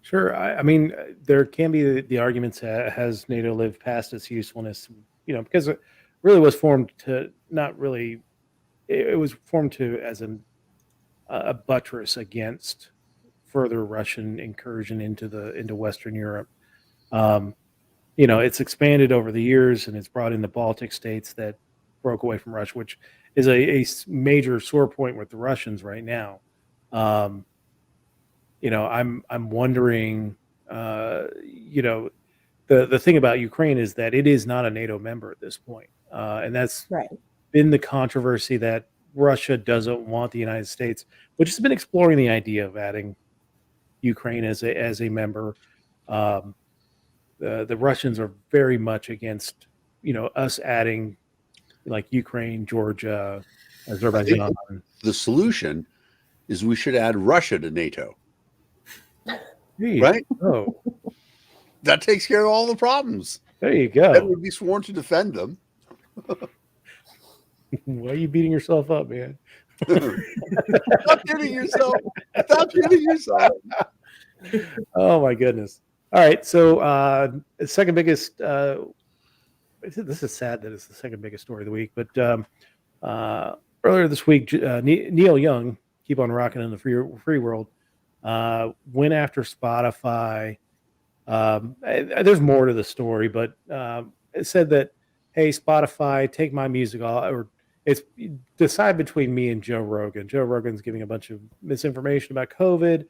Sure. I mean, there can be the arguments, has NATO lived past its usefulness, because it really was formed to not really, it was formed to as a buttress against further Russian incursion into Western Europe. It's expanded over the years, and it's brought in the Baltic states that broke away from Russia, which is a major sore point with the Russians right now. I'm wondering, the thing about Ukraine is that it is not a NATO member at this point. And that's Right. been the controversy, that Russia doesn't want the United States, which has been exploring the idea of adding Ukraine as a member. The Russians are very much against, us adding like Ukraine, Georgia, Azerbaijan. The solution is we should add Russia to NATO. Hey, right? Oh, That takes care of all the problems. there you That go. would be sworn to defend them. Why are you beating yourself up, man? Stop hitting yourself. Stop hitting yourself. Oh my goodness. All right. So the second biggest, this is sad that it's the second biggest story of the week, but earlier this week, Neil Young, keep on rocking in the free world, went after Spotify. There's more to the story, but it said that, hey, Spotify, take my music off, or it's decide between me and Joe Rogan. Joe Rogan's giving a bunch of misinformation about COVID.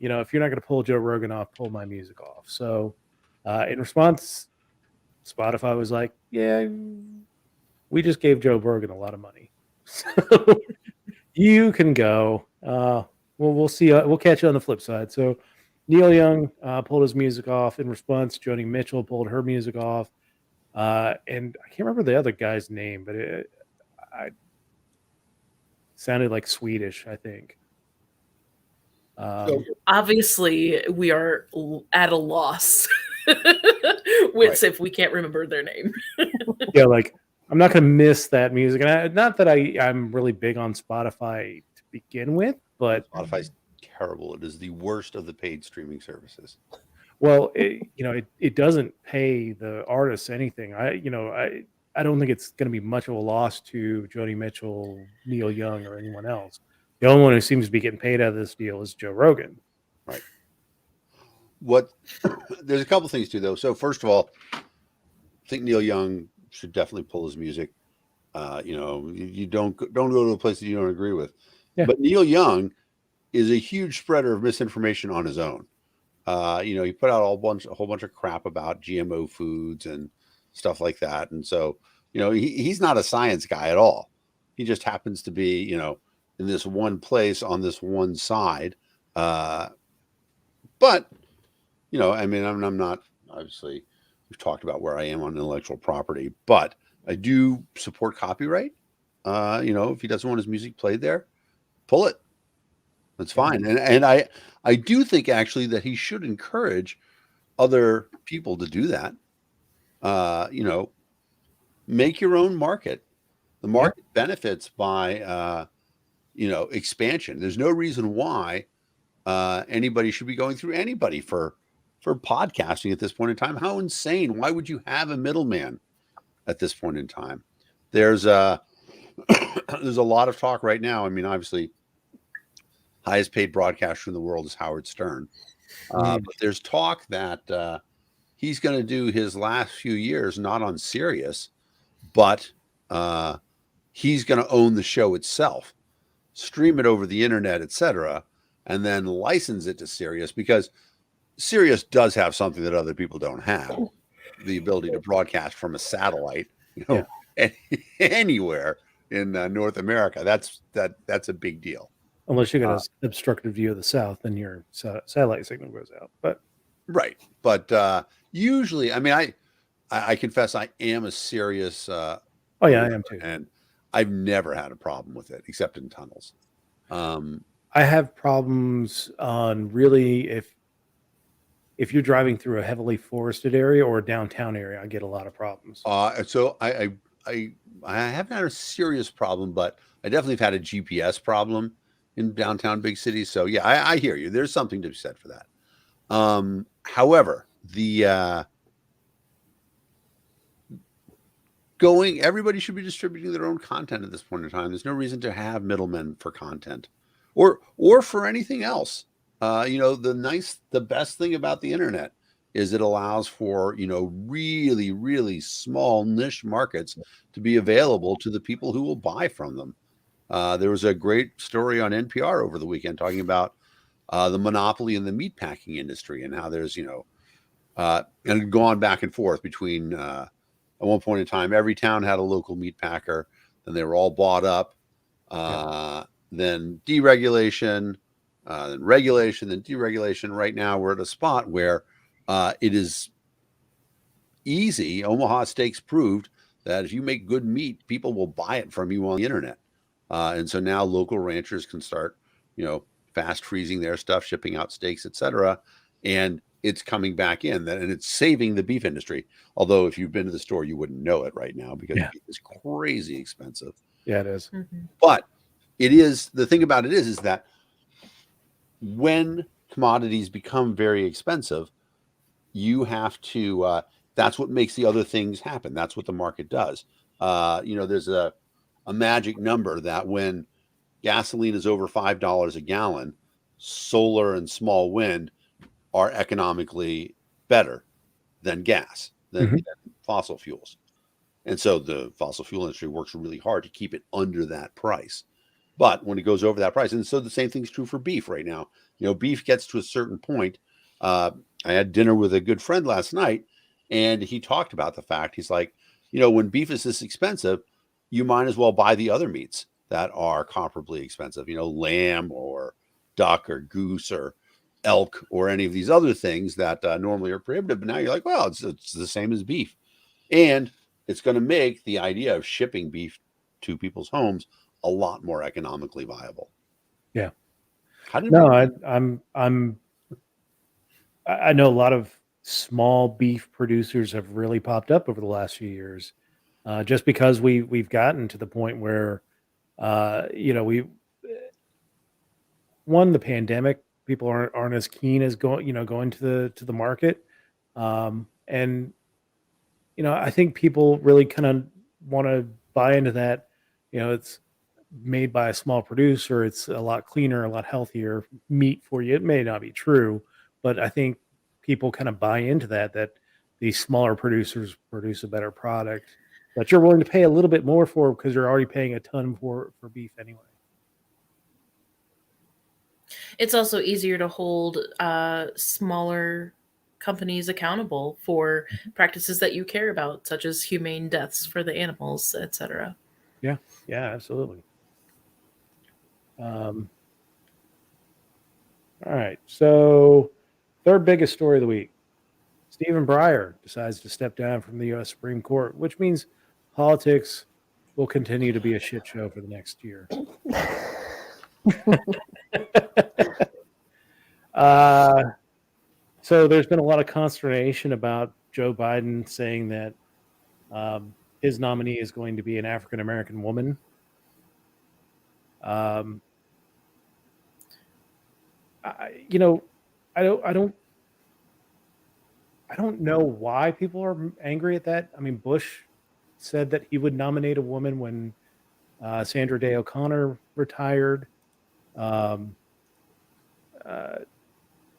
If you're not going to pull Joe Rogan off, pull my music off. So in response, Spotify was like, yeah, we just gave Joe Rogan a lot of money. So you can go. We'll see. We'll catch you on the flip side. So Neil Young pulled his music off. In response, Joni Mitchell pulled her music off. And I can't remember the other guy's name, but I sounded like Swedish, I think. Obviously, we are at a loss with if we can't remember their name. Yeah, like I'm not going to miss that music. And not that I'm really big on Spotify to begin with, but Spotify's terrible. It is the worst of the paid streaming services. Well, it doesn't pay the artists anything. I don't think it's going to be much of a loss to Joni Mitchell, Neil Young, or anyone else. The only one who seems to be getting paid out of this deal is Joe Rogan. Right. There's a couple things too, though. So first of all, I think Neil Young should definitely pull his music. You don't go to a place that you don't agree with. Yeah. But Neil Young is a huge spreader of misinformation on his own. He put out a whole bunch of crap about GMO foods and stuff like that. And so, he's not a science guy at all. He just happens to be, in this one place on this one side. But, I'm not, obviously, we've talked about where I am on intellectual property, but I do support copyright. If he doesn't want his music played there, pull it. That's fine. And I do think actually that he should encourage other people to do that. Make your own market. The market benefits by, expansion. There's no reason why anybody should be going through anybody for podcasting at this point in time. How insane. Why would you have a middleman at this point in time? There's a lot of talk right now. I mean, obviously, highest paid broadcaster in the world is Howard Stern. But there's talk that he's going to do his last few years not on Sirius, but he's going to own the show itself, stream it over the internet, etc., and then license it to Sirius, because Sirius does have something that other people don't have: the ability to broadcast from a satellite, anywhere in North America. That's a big deal. Unless you got an obstructed view of the South, then your satellite signal goes out. But usually, I mean, I confess I am a serious. I am too, and I've never had a problem with it, except in tunnels. I have problems on really if you're driving through a heavily forested area or a downtown area, I get a lot of problems. So I haven't had a serious problem, but I definitely have had a GPS problem in downtown big cities. So yeah, I hear you. There's something to be said for that. However, everybody should be distributing their own content at this point in time. There's no reason to have middlemen for content or for anything else. The best thing about the internet is it allows for, really, really small niche markets to be available to the people who will buy from them. There was a great story on NPR over the weekend talking about the monopoly in the meatpacking industry and how there's, and gone back and forth between, at one point in time, every town had a local meat packer. Then they were all bought up. Then deregulation, then regulation, then deregulation. Right now, we're at a spot where it is easy. Omaha Steaks proved that if you make good meat, people will buy it from you on the internet. And so now local ranchers can start, fast freezing their stuff, shipping out steaks, etc. And it's coming back in, and it's saving the beef industry. Although if you've been to the store, you wouldn't know it right now because beef is crazy expensive. Yeah, it is. Mm-hmm. But it is, the thing about it is that when commodities become very expensive, you have to, that's what makes the other things happen. That's what the market does. There's a magic number that when gasoline is over $5 a gallon, solar and small wind are economically better than gas, than fossil fuels. And so the fossil fuel industry works really hard to keep it under that price. But when it goes over that price, and so the same thing's true for beef right now. Beef gets to a certain point. I had dinner with a good friend last night, and he talked about the fact, he's like, when beef is this expensive, you might as well buy the other meats that are comparably expensive, lamb or duck or goose or elk or any of these other things that normally are prohibited. But now you're like, well, it's the same as beef. And it's going to make the idea of shipping beef to people's homes a lot more economically viable. Yeah. How did No, I know a lot of small beef producers have really popped up over the last few years, just because we've gotten to the point where, we the pandemic, people aren't as keen as going to the market, and I think people really kind of want to buy into that. It's made by a small producer. It's a lot cleaner, a lot healthier meat for you. It may not be true, but I think people kind of buy into that these smaller producers produce a better product that you're willing to pay a little bit more for because you're already paying a ton for beef anyway. It's also easier to hold smaller companies accountable for practices that you care about, such as humane deaths for the animals, etc. Yeah, absolutely. All right, so third biggest story of the week. Stephen Breyer decides to step down from the U.S. Supreme Court, which means politics will continue to be a shit show for the next year. So there's been a lot of consternation about Joe Biden saying that his nominee is going to be an African American woman. I don't know why people are angry at that. I mean, Bush said that he would nominate a woman when Sandra Day O'Connor retired.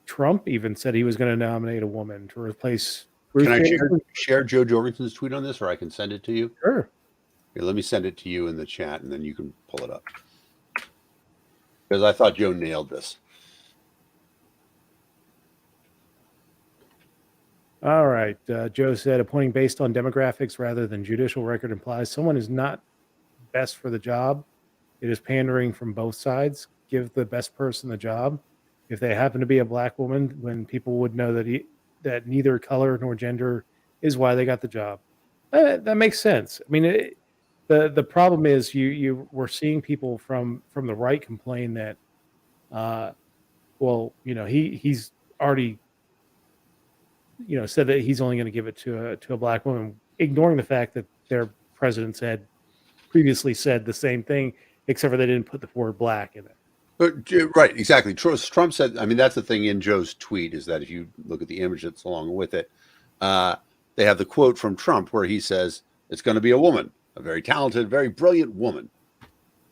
Trump even said he was going to nominate a woman to replace Ruth Can I Bader. share Joe Jorgensen's tweet on this, or I can send it to you? Sure. Here, let me send it to you in the chat, and then you can pull it up. Because I thought Joe nailed this. All right. Joe said appointing based on demographics rather than judicial record implies someone is not best for the job. It is pandering from both sides. Give the best person the job. If they happen to be a black woman, when people would know that neither color nor gender is why they got the job. That makes sense. I mean, the problem is we're seeing people from the right complain that, he's already said that he's only going to give it to a black woman, ignoring the fact that their presidents had previously said the same thing, except for they didn't put the word black in it. Right, exactly. Trump said, I mean, that's the thing in Joe's tweet is that if you look at the image that's along with it, they have the quote from Trump where he says, it's going to be a woman, a very talented, very brilliant woman.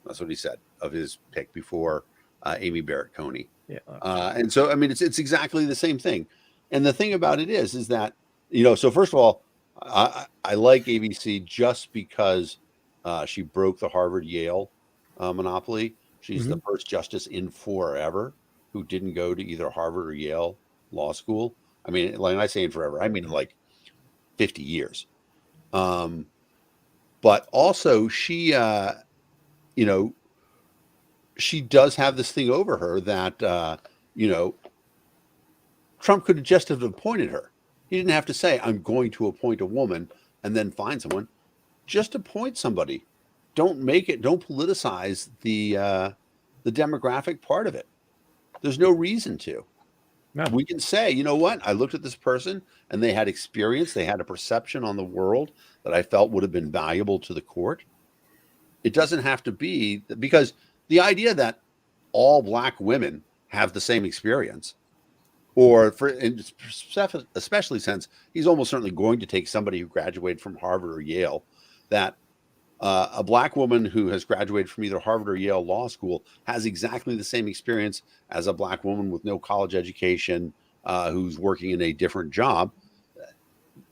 That's what he said of his pick before Amy Barrett Coney. Yeah. And so, I mean, it's exactly the same thing. And the thing about it is that, so first of all, I like ABC just because she broke the Harvard-Yale monopoly. She's the first justice in forever who didn't go to either Harvard or Yale law school. I mean, like I say in forever, I mean like 50 years. But also she, she does have this thing over her that, Trump could just have appointed her. He didn't have to say, I'm going to appoint a woman and then find someone. Just appoint somebody. Don't politicize the demographic part of it. There's no reason to. No. We can say, you know what? I looked at this person and they had experience. They had a perception on the world that I felt would have been valuable to the court. It doesn't have to be because the idea that all black women have the same experience, or especially since he's almost certainly going to take somebody who graduated from Harvard or Yale, that a black woman who has graduated from either Harvard or Yale law school has exactly the same experience as a black woman with no college education who's working in a different job.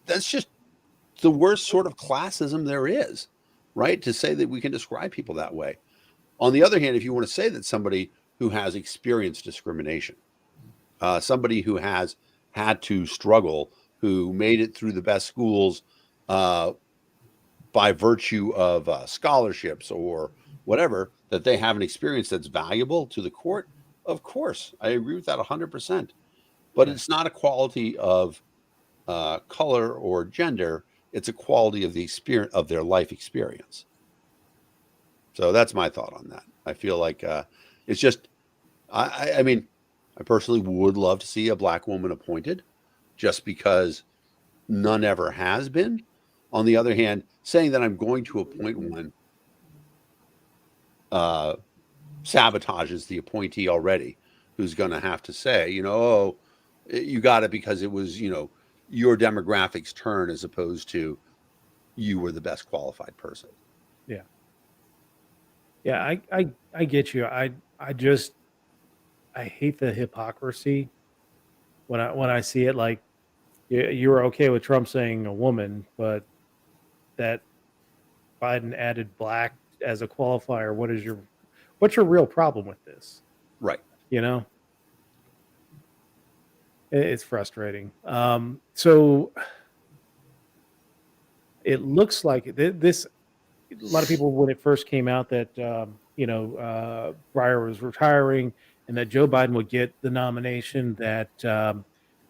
That's just the worst sort of classism there is, right? To say that we can describe people that way. On the other hand, if you want to say that somebody who has experienced discrimination, somebody who has had to struggle, who made it through the best schools by virtue of scholarships or whatever, that they have an experience that's valuable to the court, Of course, I agree with that 100%. But Yeah. it's not a quality of color or gender. It's a quality of the experience of their life experience. So that's my thought on that. I feel like it's just, I mean, I personally would love to see a black woman appointed just because none ever has been. On the other hand, saying that I'm going to appoint one sabotages the appointee already, who's going to have to say, oh, you got it because it was, your demographics turn as opposed to you were the best qualified person. Yeah. Yeah, I get you. I hate the hypocrisy when I see it. Like you were okay with Trump saying a woman, but that Biden added black as a qualifier. What's your real problem with this? Right. You know, it's frustrating. So it looks like this. A lot of people, when it first came out that Breyer was retiring and that Joe Biden would get the nomination, that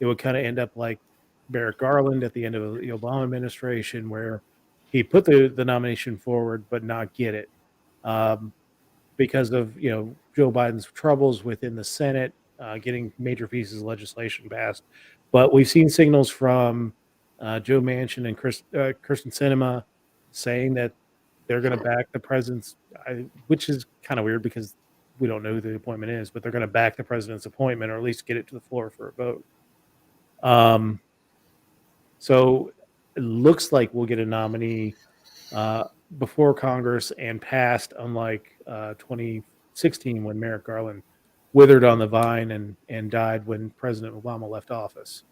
it would kind of end up like Merrick Garland at the end of the Obama administration, where he put the nomination forward but not get it because of Joe Biden's troubles within the Senate, getting major pieces of legislation passed. But we've seen signals from Joe Manchin and Kirsten Sinema saying that they're going to back the president's, which is kind of weird because we don't know who the appointment is, but they're going to back the president's appointment or at least get it to the floor for a vote. So it looks like we'll get a nominee before Congress and passed, unlike 2016 when Merrick Garland withered on the vine and died when President Obama left office.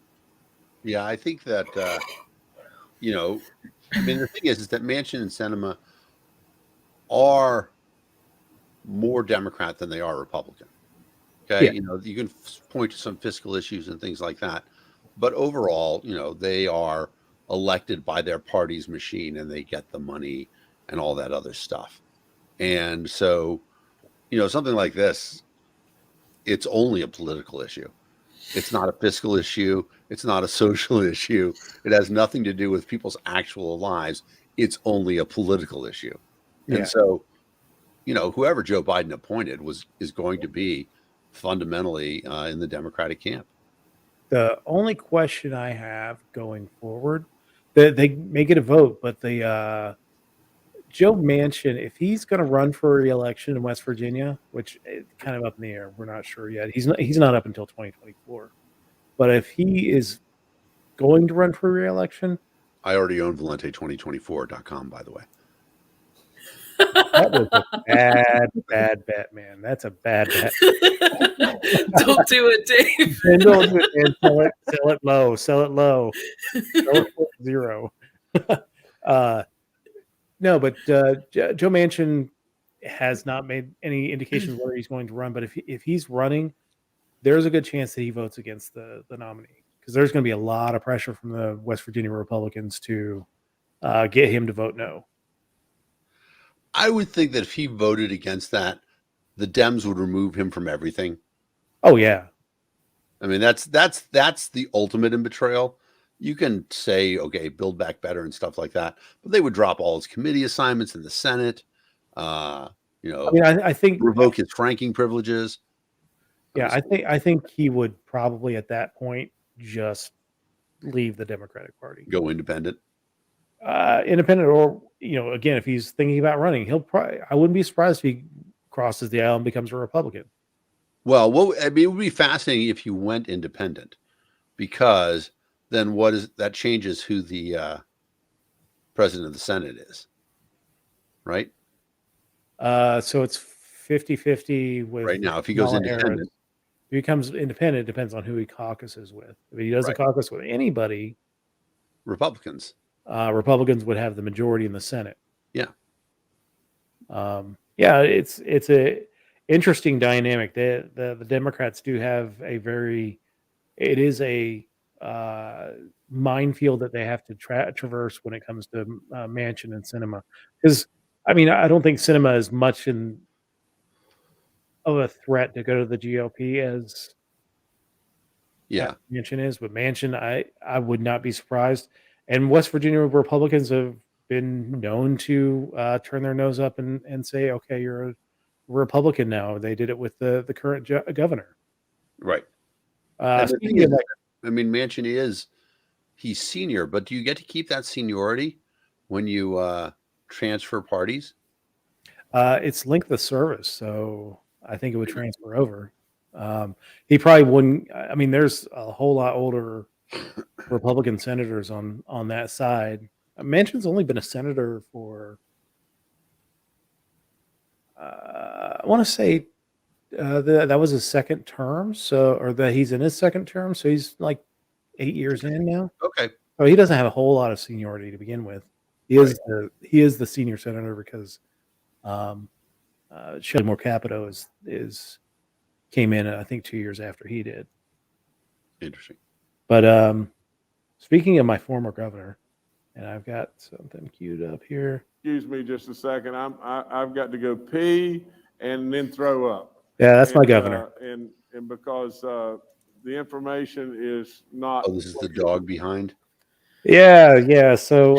Yeah, I think that, I mean, the thing is that Manchin and Sinema are more Democrat than they are Republican. Okay. Yeah. You can point to some fiscal issues and things like that. But overall, they are elected by their party's machine and they get the money and all that other stuff. And so, something like this, it's only a political issue. It's not a fiscal issue. It's not a social issue. It has nothing to do with people's actual lives. It's only a political issue. Yeah. And so, whoever Joe Biden appointed is going to be fundamentally in the Democratic camp. The only question I have going forward, they may get a vote, but the Joe Manchin, if he's going to run for re-election in West Virginia, which is kind of up in the air, we're not sure yet. He's not up until 2024. But if he is going to run for re-election, I already own Valente2024.com, by the way. that was a bad bet, man. That's a bad bet. Don't do it, Dave. And don't do it, man. Sell it low. Sell it low. Sell it for zero. No, but Joe Manchin has not made any indication whether he's going to run. But if he's running, there's a good chance that he votes against the nominee, because there's going to be a lot of pressure from the West Virginia Republicans to get him to vote no. I would think that if he voted against that, the Dems would remove him from everything. Oh yeah. I mean, that's the ultimate in betrayal. You can say, okay, build back better and stuff like that, but they would drop all his committee assignments in the Senate. I mean, I think revoke his franking privileges. Yeah, I think he would probably at that point just leave the Democratic Party, go independent. Independent, or again, if he's thinking about running, he'll probably. I wouldn't be surprised if he crosses the aisle and becomes a Republican. Well, I mean, it would be fascinating if you went independent, because then that changes who the president of the Senate is, right? So it's 50-50 with right now. If he goes independent, if he becomes independent, it depends on who he caucuses with. If he doesn't caucus with anybody, Republicans would have the majority in the Senate. Yeah. Yeah, it's a interesting dynamic. The Democrats do have it is a minefield that they have to traverse when it comes to Manchin and Sinema. Because I mean, I don't think Sinema is much in of a threat to go to the GOP as Yeah. Manchin is, but Manchin, I would not be surprised. And West Virginia Republicans have been known to turn their nose up and say, okay, you're a Republican now. They did it with the current governor. Right. And the thing Speaking is, of that, I mean, Manchin he's senior, but do you get to keep that seniority when you transfer parties? it's length of service, so I think it would transfer over. He probably wouldn't. I mean, there's a whole lot older Republican senators on that side. Manchin's only been a senator for, I want to say, that was his second term. So, or that he's in his second term. So he's like 8 years in now. Okay. So he doesn't have a whole lot of seniority to begin with. He is the senior senator because Shelley Moore Capito came in, I think, 2 years after he did. Interesting. But speaking of my former governor, and I've got something queued up here. Excuse me just a second. I've got to go pee and then throw up. Yeah, that's my governor. And because the information is not. Oh, this is the dog behind. Yeah. So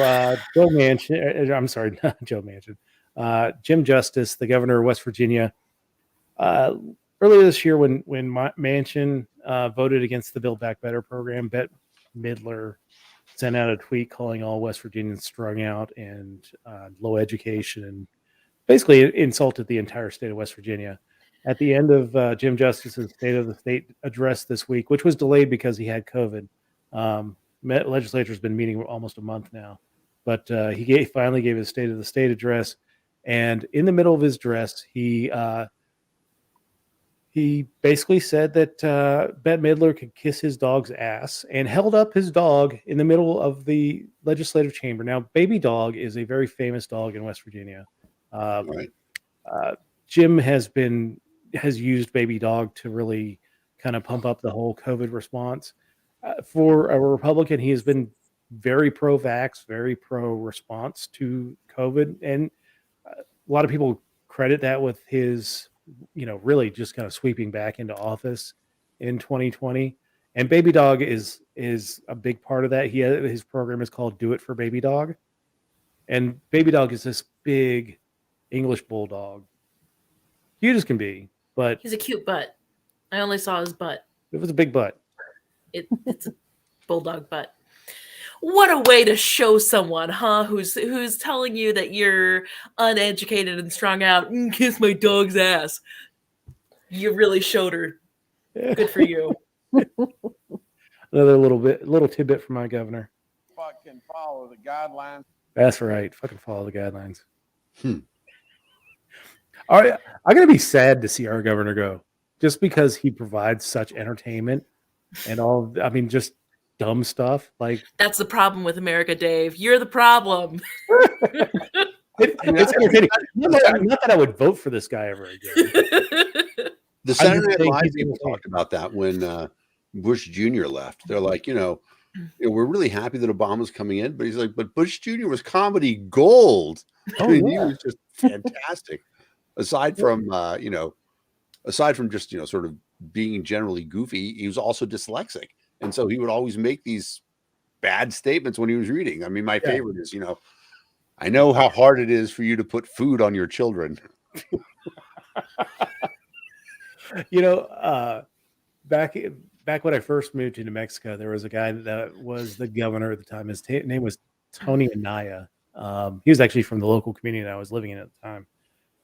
Joe Manchin, I'm sorry, not Joe Manchin. Jim Justice, the governor of West Virginia, earlier this year when Manchin voted against the Build Back Better program, Bette Midler sent out a tweet calling all West Virginians strung out and low education, and basically insulted the entire state of West Virginia. At the end of Jim Justice's State of the State address this week, which was delayed because he had COVID, legislature's been meeting almost a month now, but he finally gave his State of the State address, and in the middle of his address, he basically said that Bette Midler could kiss his dog's ass and held up his dog in the middle of the legislative chamber. Now, Baby Dog is a very famous dog in West Virginia. Right. Jim has used Baby Dog to really kind of pump up the whole COVID response. For a Republican, he has been very pro-vax, very pro-response to COVID. And a lot of people credit that with his, really just kind of sweeping back into office in 2020. And Baby Dog is a big part of that. His program is called Do It for Baby Dog. And Baby Dog is this big English bulldog. Cute as can be, but He's a cute butt. I only saw his butt. it was a big butt. It's a bulldog butt. What a way to show someone, huh? Who's telling you that you're uneducated and strung out. Kiss my dog's ass. You really showed her. Good for you. Another little tidbit from my governor. Fucking follow the guidelines. That's right. Fucking follow the guidelines. All right, I'm gonna be sad to see our governor go, just because he provides such entertainment and all. I mean, just dumb stuff like That's the problem with America, Dave. You're the problem. it's entertaining. Not that I would vote for this guy ever again. The Saturday Night saying Live he's people insane. talked about that when Bush Jr. left. They're like, we're really happy that Obama's coming in, but he's like, but Bush Jr. was comedy gold. I mean, he was just fantastic. Aside from just sort of being generally goofy, he was also dyslexic, and so he would always make these bad statements when he was reading. I mean, my favorite is, I know how hard it is for you to put food on your children. Back when I first moved to New Mexico, there was a guy that was the governor at the time. His name was Tony Anaya. He was actually from the local community that I was living in at the time.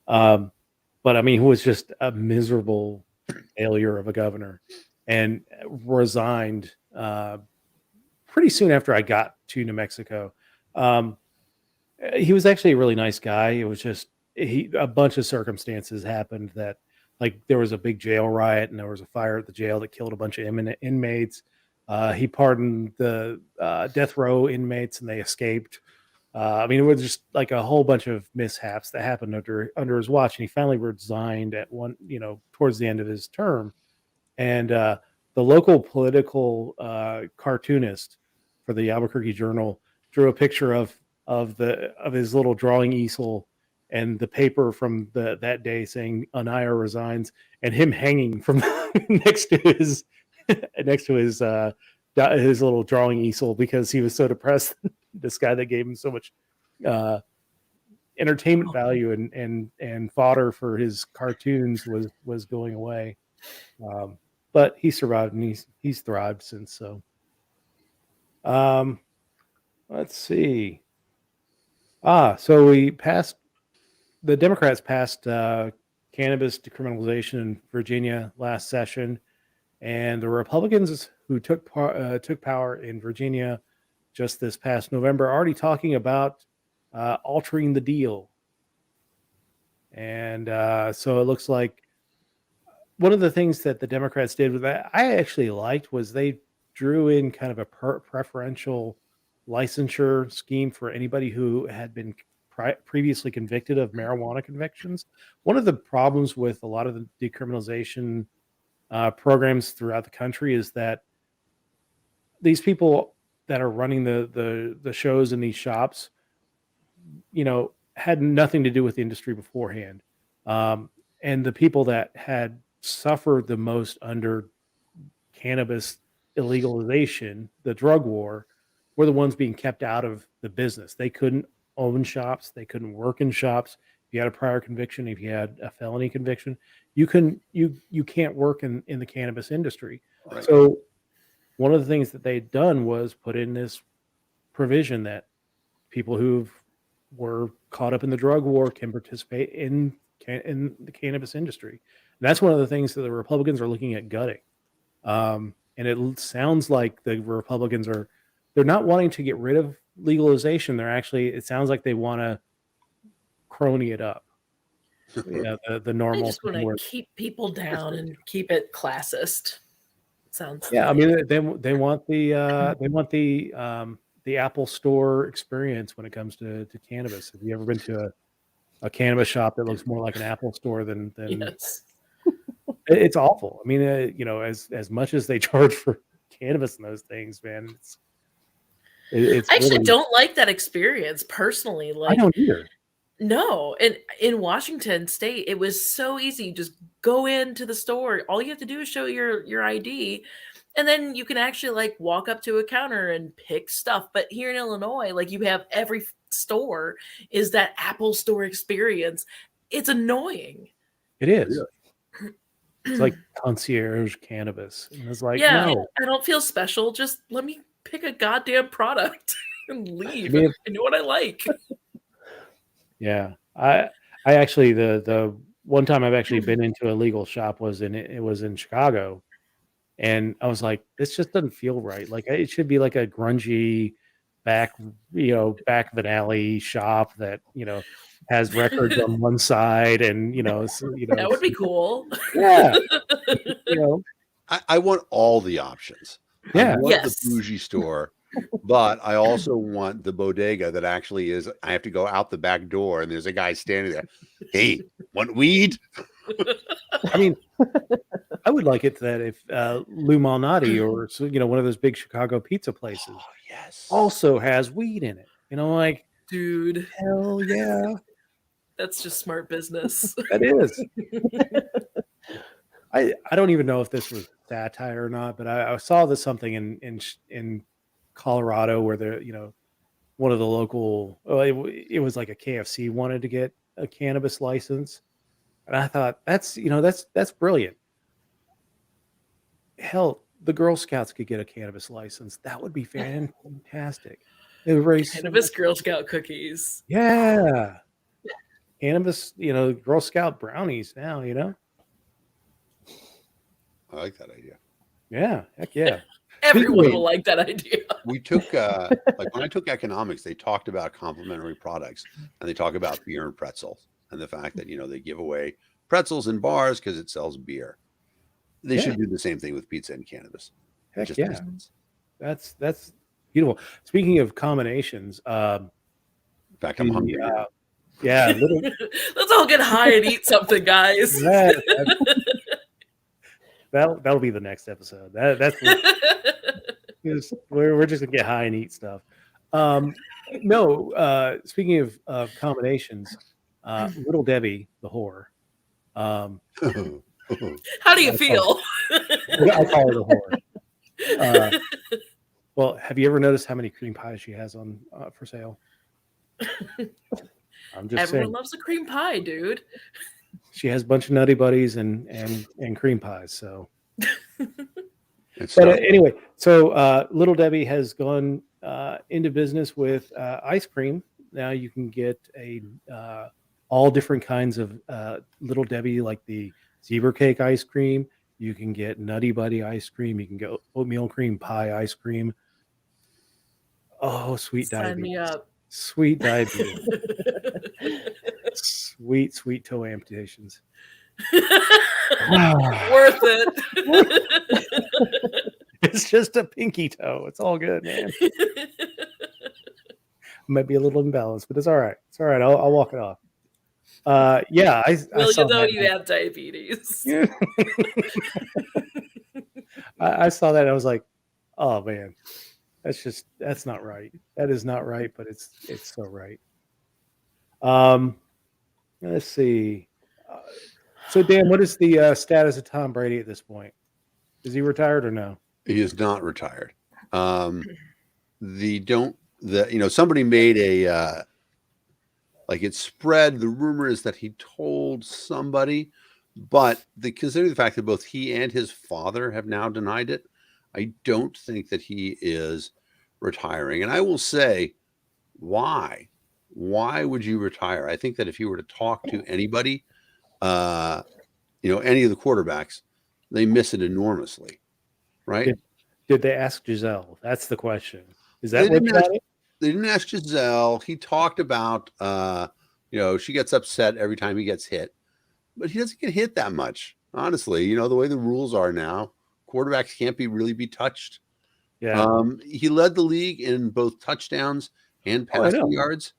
But I mean, he was just a miserable failure of a governor, and resigned pretty soon after I got to New Mexico. He was actually a really nice guy. It was just a bunch of circumstances happened that, like, there was a big jail riot and there was a fire at the jail that killed a bunch of inmates. He pardoned the death row inmates and they escaped. I mean, it was just like a whole bunch of mishaps that happened under his watch, and he finally resigned at towards the end of his term. And the local political cartoonist for the Albuquerque Journal drew a picture of his little drawing easel and the paper from that day saying Anaya resigns, and him hanging from next to his his little drawing easel because he was so depressed. This guy that gave him so much entertainment value and fodder for his cartoons was going away. But he survived, and he's thrived since. So, let's see. So the Democrats passed cannabis decriminalization in Virginia last session, and the Republicans who took power in Virginia just this past November are already talking about altering the deal. And so it looks like one of the things that the Democrats did that I actually liked was they drew in kind of a preferential licensure scheme for anybody who had been previously convicted of marijuana convictions. One of the problems with a lot of the decriminalization programs throughout the country is that these people that are running the shows in these shops, had nothing to do with the industry beforehand. And the people that had suffered the most under cannabis illegalization, the drug war, were the ones being kept out of the business. They couldn't own shops. They couldn't work in shops. If you had a prior conviction, if you had a felony conviction, you can't work in the cannabis industry. Right. So one of the things that they'd done was put in this provision that people who were caught up in the drug war can participate in the cannabis industry. And that's one of the things that the Republicans are looking at gutting. And it sounds like the Republicans they're not wanting to get rid of legalization. It sounds like they want to crony it up. The They normal. just want to keep people down and keep it classist. Sounds. Yeah, I mean they want the Apple Store experience when it comes to cannabis. Have you ever been to a cannabis shop that looks more like an Apple Store than Yes. It's awful. I mean, as much as they charge for cannabis and those things, man, it's I actually really, don't like that experience personally. I Like, don't either. no, and in Washington State, it was so easy. Just go into the store. All you have to do is show your ID, and then you can actually like walk up to a counter and pick stuff. But here in Illinois, like you have every store is that Apple Store experience. It's annoying. It is. It's like concierge cannabis. And it's like, Yeah, no. I don't feel special. Just let me pick a goddamn product and leave. I mean, I know what I like. Yeah, I actually the one time I've actually been into a legal shop was in Chicago, and I was like, this just doesn't feel right. Like it should be like a grungy back of an alley shop that has records on one side, and That would be cool. yeah, I want all the options. Yeah. I want Yes. the bougie store, but I also want the bodega that actually is. I have to go out the back door, and there's a guy standing there. Hey, want weed? I mean, I would like it that if Lou Malnati or one of those big Chicago pizza places Oh, yes. also has weed in it. Like, Dude, hell yeah, that's just smart business. that is. I don't even know if this was satire or not, but I saw this something in Colorado where one of the local it was like a KFC wanted to get a cannabis license, and I thought that's brilliant. Hell, the Girl Scouts could get a cannabis license. That would be fantastic. It would raise Cannabis Girl Scout cookies. yeah, cannabis. Girl Scout brownies now. I like that idea. Yeah, heck yeah. Everyone will like that idea. We took like when I took economics, they talked about complementary products, and they talk about beer and pretzels, and the fact that they give away pretzels in bars because it sells beer. They should do the same thing with pizza and cannabis. Heck Just yeah. makes sense. That's beautiful. Speaking of combinations, In fact, I'm hungry. now. yeah, Let's all get high and eat something, guys. yeah, that'll be the next episode. We're just gonna get high and eat stuff. No, speaking of combinations, Little Debbie, the whore. How do you I feel? I call her the whore. Well, have you ever noticed how many cream pies she has on for sale? I'm just Everyone saying. loves a cream pie, dude. She has a bunch of Nutty Buddies and cream pies. So, It's but tough. anyway, so Little Debbie has gone into business with ice cream. Now you can get all different kinds of Little Debbie, like the zebra cake ice cream. You can get Nutty Buddy ice cream. You can get oatmeal cream pie ice cream. Oh, sweet Sign diabetes. me up. Sweet diabetes. sweet toe amputations. Worth it. It's just a pinky toe. It's all good, man. Might be a little imbalanced, but it's all right. It's all right. I'll walk it off. Yeah, I Will saw you know that. you have diabetes? Yeah. I saw that and I was like, oh man, that's not right. That is not right, but it's so right. Let's see. So Dan, what is the status of Tom Brady at this point? Is he retired or no? He is not retired. Somebody made a it spread. The rumor is that he told somebody, but considering the fact that both he and his father have now denied it, I don't think that he is retiring. And I will say, why? Why would you retire? I think that if you were to talk to anybody, any of the quarterbacks, they miss it enormously, right? Did they ask Giselle? That's the question. Is that what they didn't ask Giselle. He talked about, she gets upset every time he gets hit, but he doesn't get hit that much. Honestly, the way the rules are now, quarterbacks can't really be touched. Yeah. He led the league in both touchdowns and passing yards.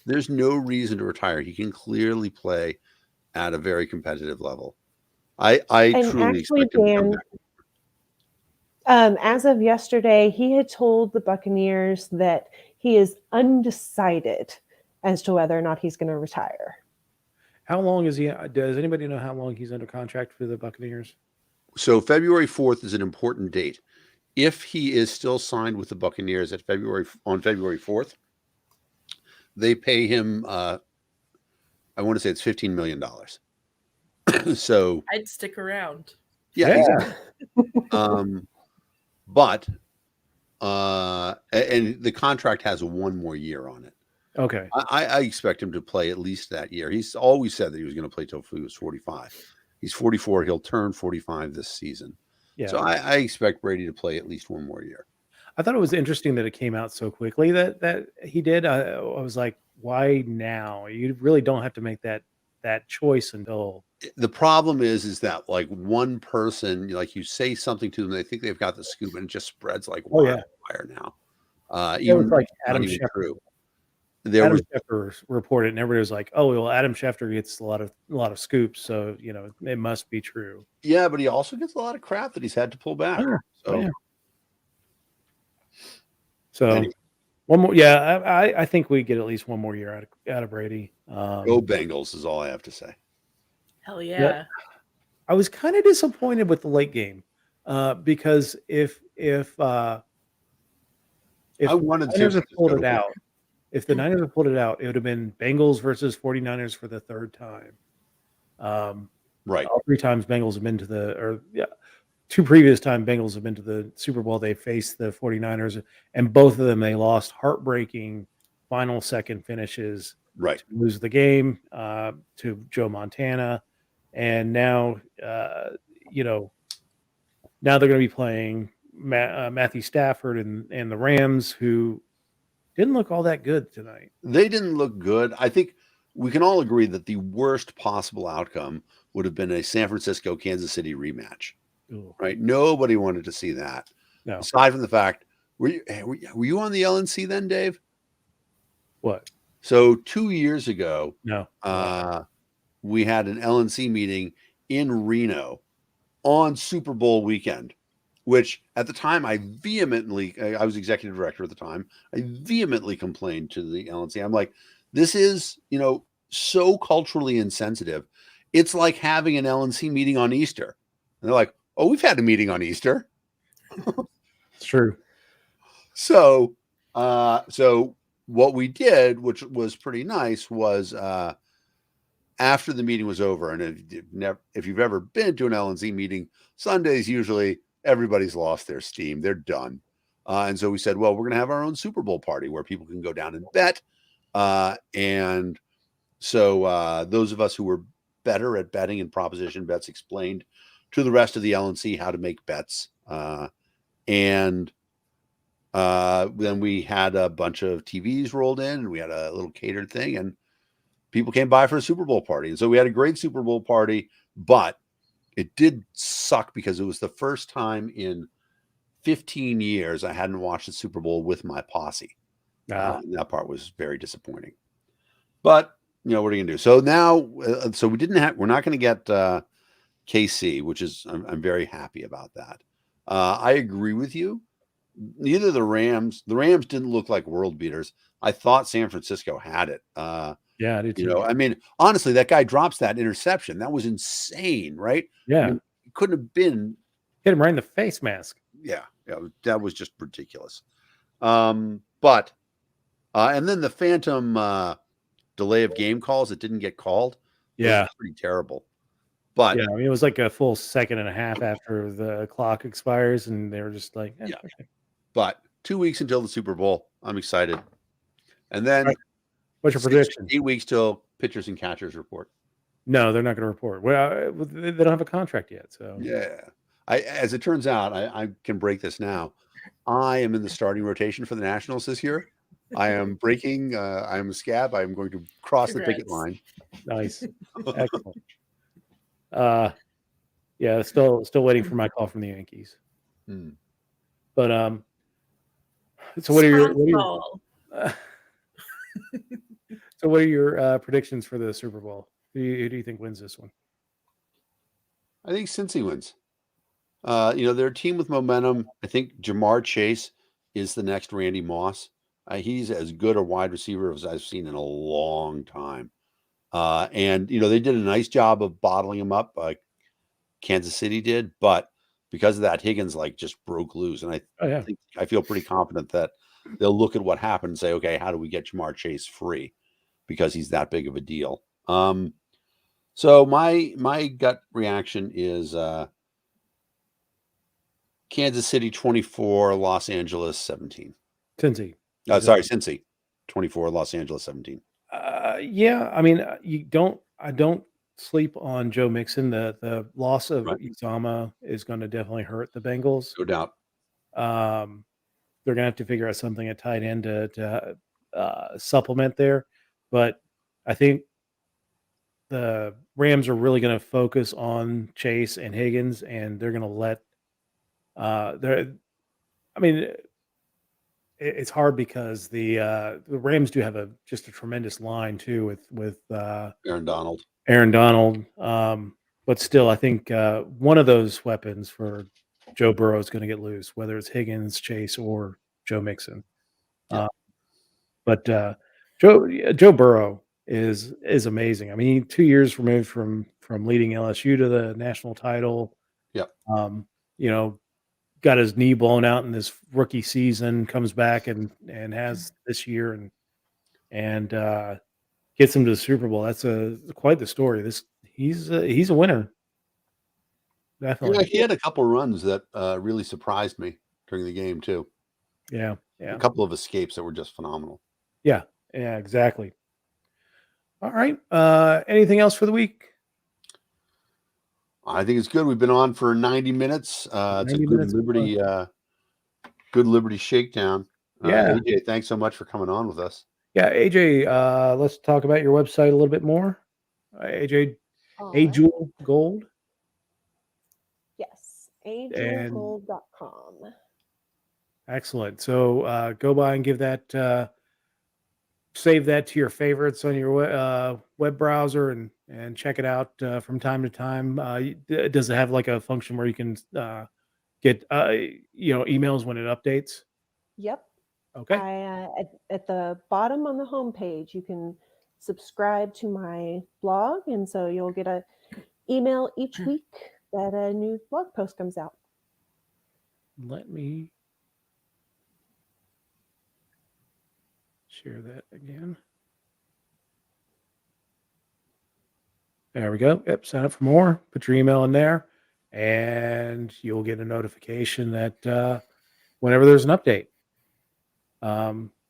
There's no reason to retire. He can clearly play at a very competitive level. I truly expect him to come back. As of yesterday, he had told the Buccaneers that he is undecided as to whether or not he's going to retire. How long is he? Does anybody know how long he's under contract for the Buccaneers? So February 4th is an important date. If he is still signed with the Buccaneers on February 4th, they pay him, I want to say it's $15 million. So I'd stick around. Yeah. Exactly. But and the contract has 1 more year on it. Okay. I expect him to play at least that year. He's always said that he was going to play till he was 45. He's 44. He'll turn 45 this season. Yeah. So I expect Brady to play at least 1 more year. I thought it was interesting that it came out so quickly that he did. I was like, why now? You really don't have to make that choice until. The problem is that one person, you say something to them, they think they've got the scoop, and it just spreads like wildfire now. Even like Adam Schefter. Adam Schefter reported, and everybody was like, "Oh, well, Adam Schefter gets a lot of scoops, so it must be true." Yeah, but he also gets a lot of crap that he's had to pull back. So anyway. One more, I think we get at least 1 more year out of Brady. Go Bengals is all I have to say. Hell yeah! I was kind of disappointed with the late game because if I wanted Niners had pulled it out, if the Niners had pulled it out, it would have been Bengals versus 49ers for the 3rd time. Right. All 3 times Bengals have been to 2 previous time Bengals have been to the Super Bowl. They faced the 49ers, and both of them they lost heartbreaking final second finishes. Right. To lose the game to Joe Montana. And now, now they're going to be playing Matthew Stafford and the Rams, who didn't look all that good tonight. They didn't look good. I think we can all agree that the worst possible outcome would have been a San Francisco Kansas City rematch. Ooh. Right? Nobody wanted to see that. No. Aside from the fact, were you on the LNC then, Dave? What? So 2 years ago, no, we had an LNC meeting in Reno on Super Bowl weekend, which at the time I was executive director at the time. I vehemently complained to the LNC. I'm like, this is, so culturally insensitive. It's like having an LNC meeting on Easter. And they're like, oh, we've had a meeting on Easter. It's true. So what we did, which was pretty nice, was after the meeting was over, and if you've ever been to an LNC meeting, Sundays usually everybody's lost their steam, they're done, and so we said, well, we're going to have our own Super Bowl party where people can go down and bet, and so those of us who were better at betting and proposition bets explained to the rest of the LNC how to make bets, and then we had a bunch of TVs rolled in, and we had a little catered thing, and people came by for a Super Bowl party. And so we had a great Super Bowl party, but it did suck because it was the first time in 15 years I hadn't watched the Super Bowl with my posse. And that part was very disappointing. But, what are you going to do? So now, we're not going to get KC, which is, I'm very happy about that. I agree with you. Neither the Rams didn't look like world beaters. I thought San Francisco had it. Yeah, I did too. I mean, honestly, that guy drops that interception. That was insane, right? Yeah. I mean, it couldn't have been. Hit him right in the face mask. Yeah, that was just ridiculous. But and then the phantom delay of game calls that didn't get called. Yeah. Was pretty terrible. But yeah, I mean, it was like a full second and a half after the clock expires, and they were just like, yeah. Okay. But 2 weeks until the Super Bowl. I'm excited. And then right. What's your prediction? 8 weeks till pitchers and catchers report. No, they're not going to report. Well, they don't have a contract yet. So yeah, as it turns out, I can break this now. I am in the starting rotation for the Nationals this year. I am breaking. I'm a scab. I am going to cross the picket line. Nice, excellent. Yeah, still waiting for my call from the Yankees. But so what are your so what are your predictions for the Super Bowl? Who do you think wins this one? I think Cincy wins. They're a team with momentum. I think Jamar Chase is the next Randy Moss. He's as good a wide receiver as I've seen in a long time. And they did a nice job of bottling him up, like Kansas City did, but because of that, Higgins just broke loose. And I feel pretty confident that they'll look at what happened and say, okay, how do we get Jamar Chase free? Because he's that big of a deal. So my gut reaction is Kansas City 24, Los Angeles 17. Cincy. Cincy 24, Los Angeles 17. Yeah, I mean, I don't sleep on Joe Mixon. The loss of Uzama is going to definitely hurt the Bengals. No doubt. They're going to have to figure out something at tight end to supplement there. But I think the Rams are really going to focus on Chase and Higgins, and they're going to let it's hard because the Rams do have just a tremendous line too with Aaron Donald. But still, I think one of those weapons for Joe Burrow is going to get loose, whether it's Higgins, Chase, or Joe Mixon. Yeah. But Joe Burrow is amazing. I mean, 2 years removed from leading LSU to the national title. Yep. Got his knee blown out in this rookie season, comes back and has this year and gets him to the Super Bowl. That's quite the story. He's a winner. Definitely. Yeah, he had a couple runs that really surprised me during the game too. Yeah. A couple of escapes that were just phenomenal. Yeah, exactly. All right. Anything else for the week? I think it's good. We've been on for 90 minutes. It's a good Liberty shakedown. Yeah. AJ, thanks so much for coming on with us. Yeah, AJ, let's talk about your website a little bit more. AJ, Jewell Gold. Yes, ajewellgold.com. Excellent. So go by and give that, save that to your favorites on your web browser and check it out from time to time. Does it have a function where you can get emails when it updates? Yep. Okay. At the bottom on the homepage, you can subscribe to my blog, and so you'll get a email each week that a new blog post comes out. Let me share that again. There we go. Yep, sign up for more. Put your email in there, and you'll get a notification that whenever there's an update.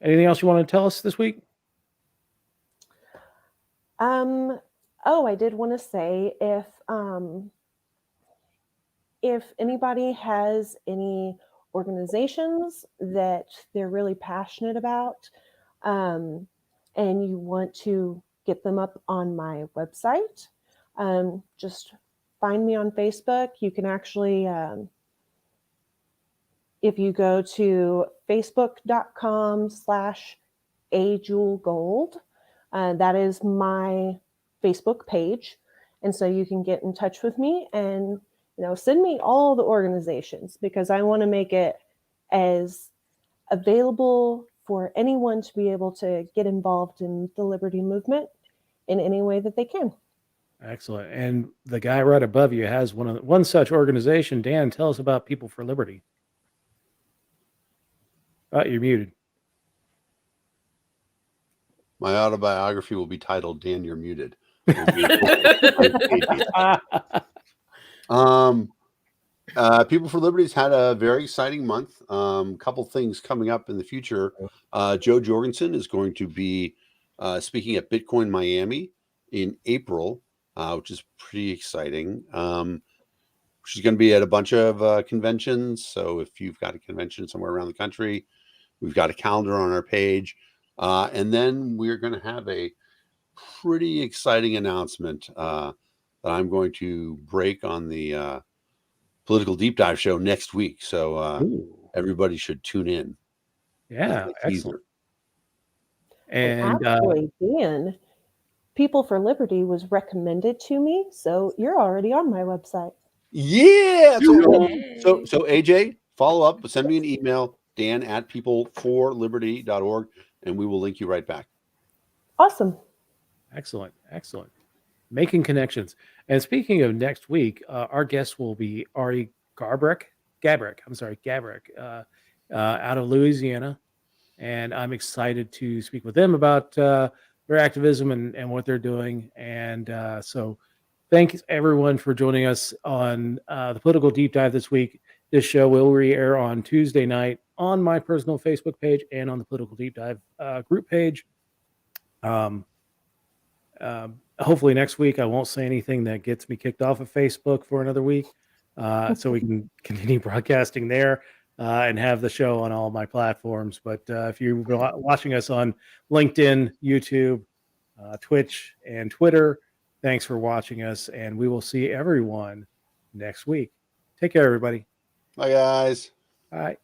Anything else you want to tell us this week? Oh, I did want to say if anybody has any organizations that they're really passionate about, and you want to get them up on my website, just find me on Facebook. You can actually, if you go to facebook.com/ajewellgold, that is my Facebook page. And so you can get in touch with me and, send me all the organizations, because I want to make it as available for anyone to be able to get involved in the liberty movement in any way that they can. Excellent. And the guy right above you has one such organization. Dan, tell us about People for Liberty. Oh, you're muted. My autobiography will be titled "Dan, You're Muted." People for Liberty's had a very exciting month. Couple things coming up in the future. Joe Jorgensen is going to be speaking at Bitcoin Miami in April, which is pretty exciting. She's going to be at a bunch of conventions. So if you've got a convention somewhere around the country, we've got a calendar on our page. And then we're going to have a pretty exciting announcement that I'm going to break on the Political Deep Dive show next week. So everybody should tune in. Yeah, excellent. And actually, Dan, People for Liberty was recommended to me, so you're already on my website. Yeah. So AJ, follow up, send me an email, dan@peopleforliberty.org, and we will link you right back. Awesome. Excellent. Making connections. And speaking of next week, our guest will be Ari Gabrick, out of Louisiana. And I'm excited to speak with them about their activism and what they're doing. And so thanks everyone for joining us on the Political Deep Dive this week. This show will re-air on Tuesday night on my personal Facebook page and on the Political Deep Dive group page. Hopefully next week I won't say anything that gets me kicked off of Facebook for another week, so we can continue broadcasting there and have the show on all my platforms. But if you're watching us on LinkedIn, YouTube, Twitch, and Twitter, thanks for watching us, and we will see everyone next week. Take care, everybody. Bye, guys. Bye.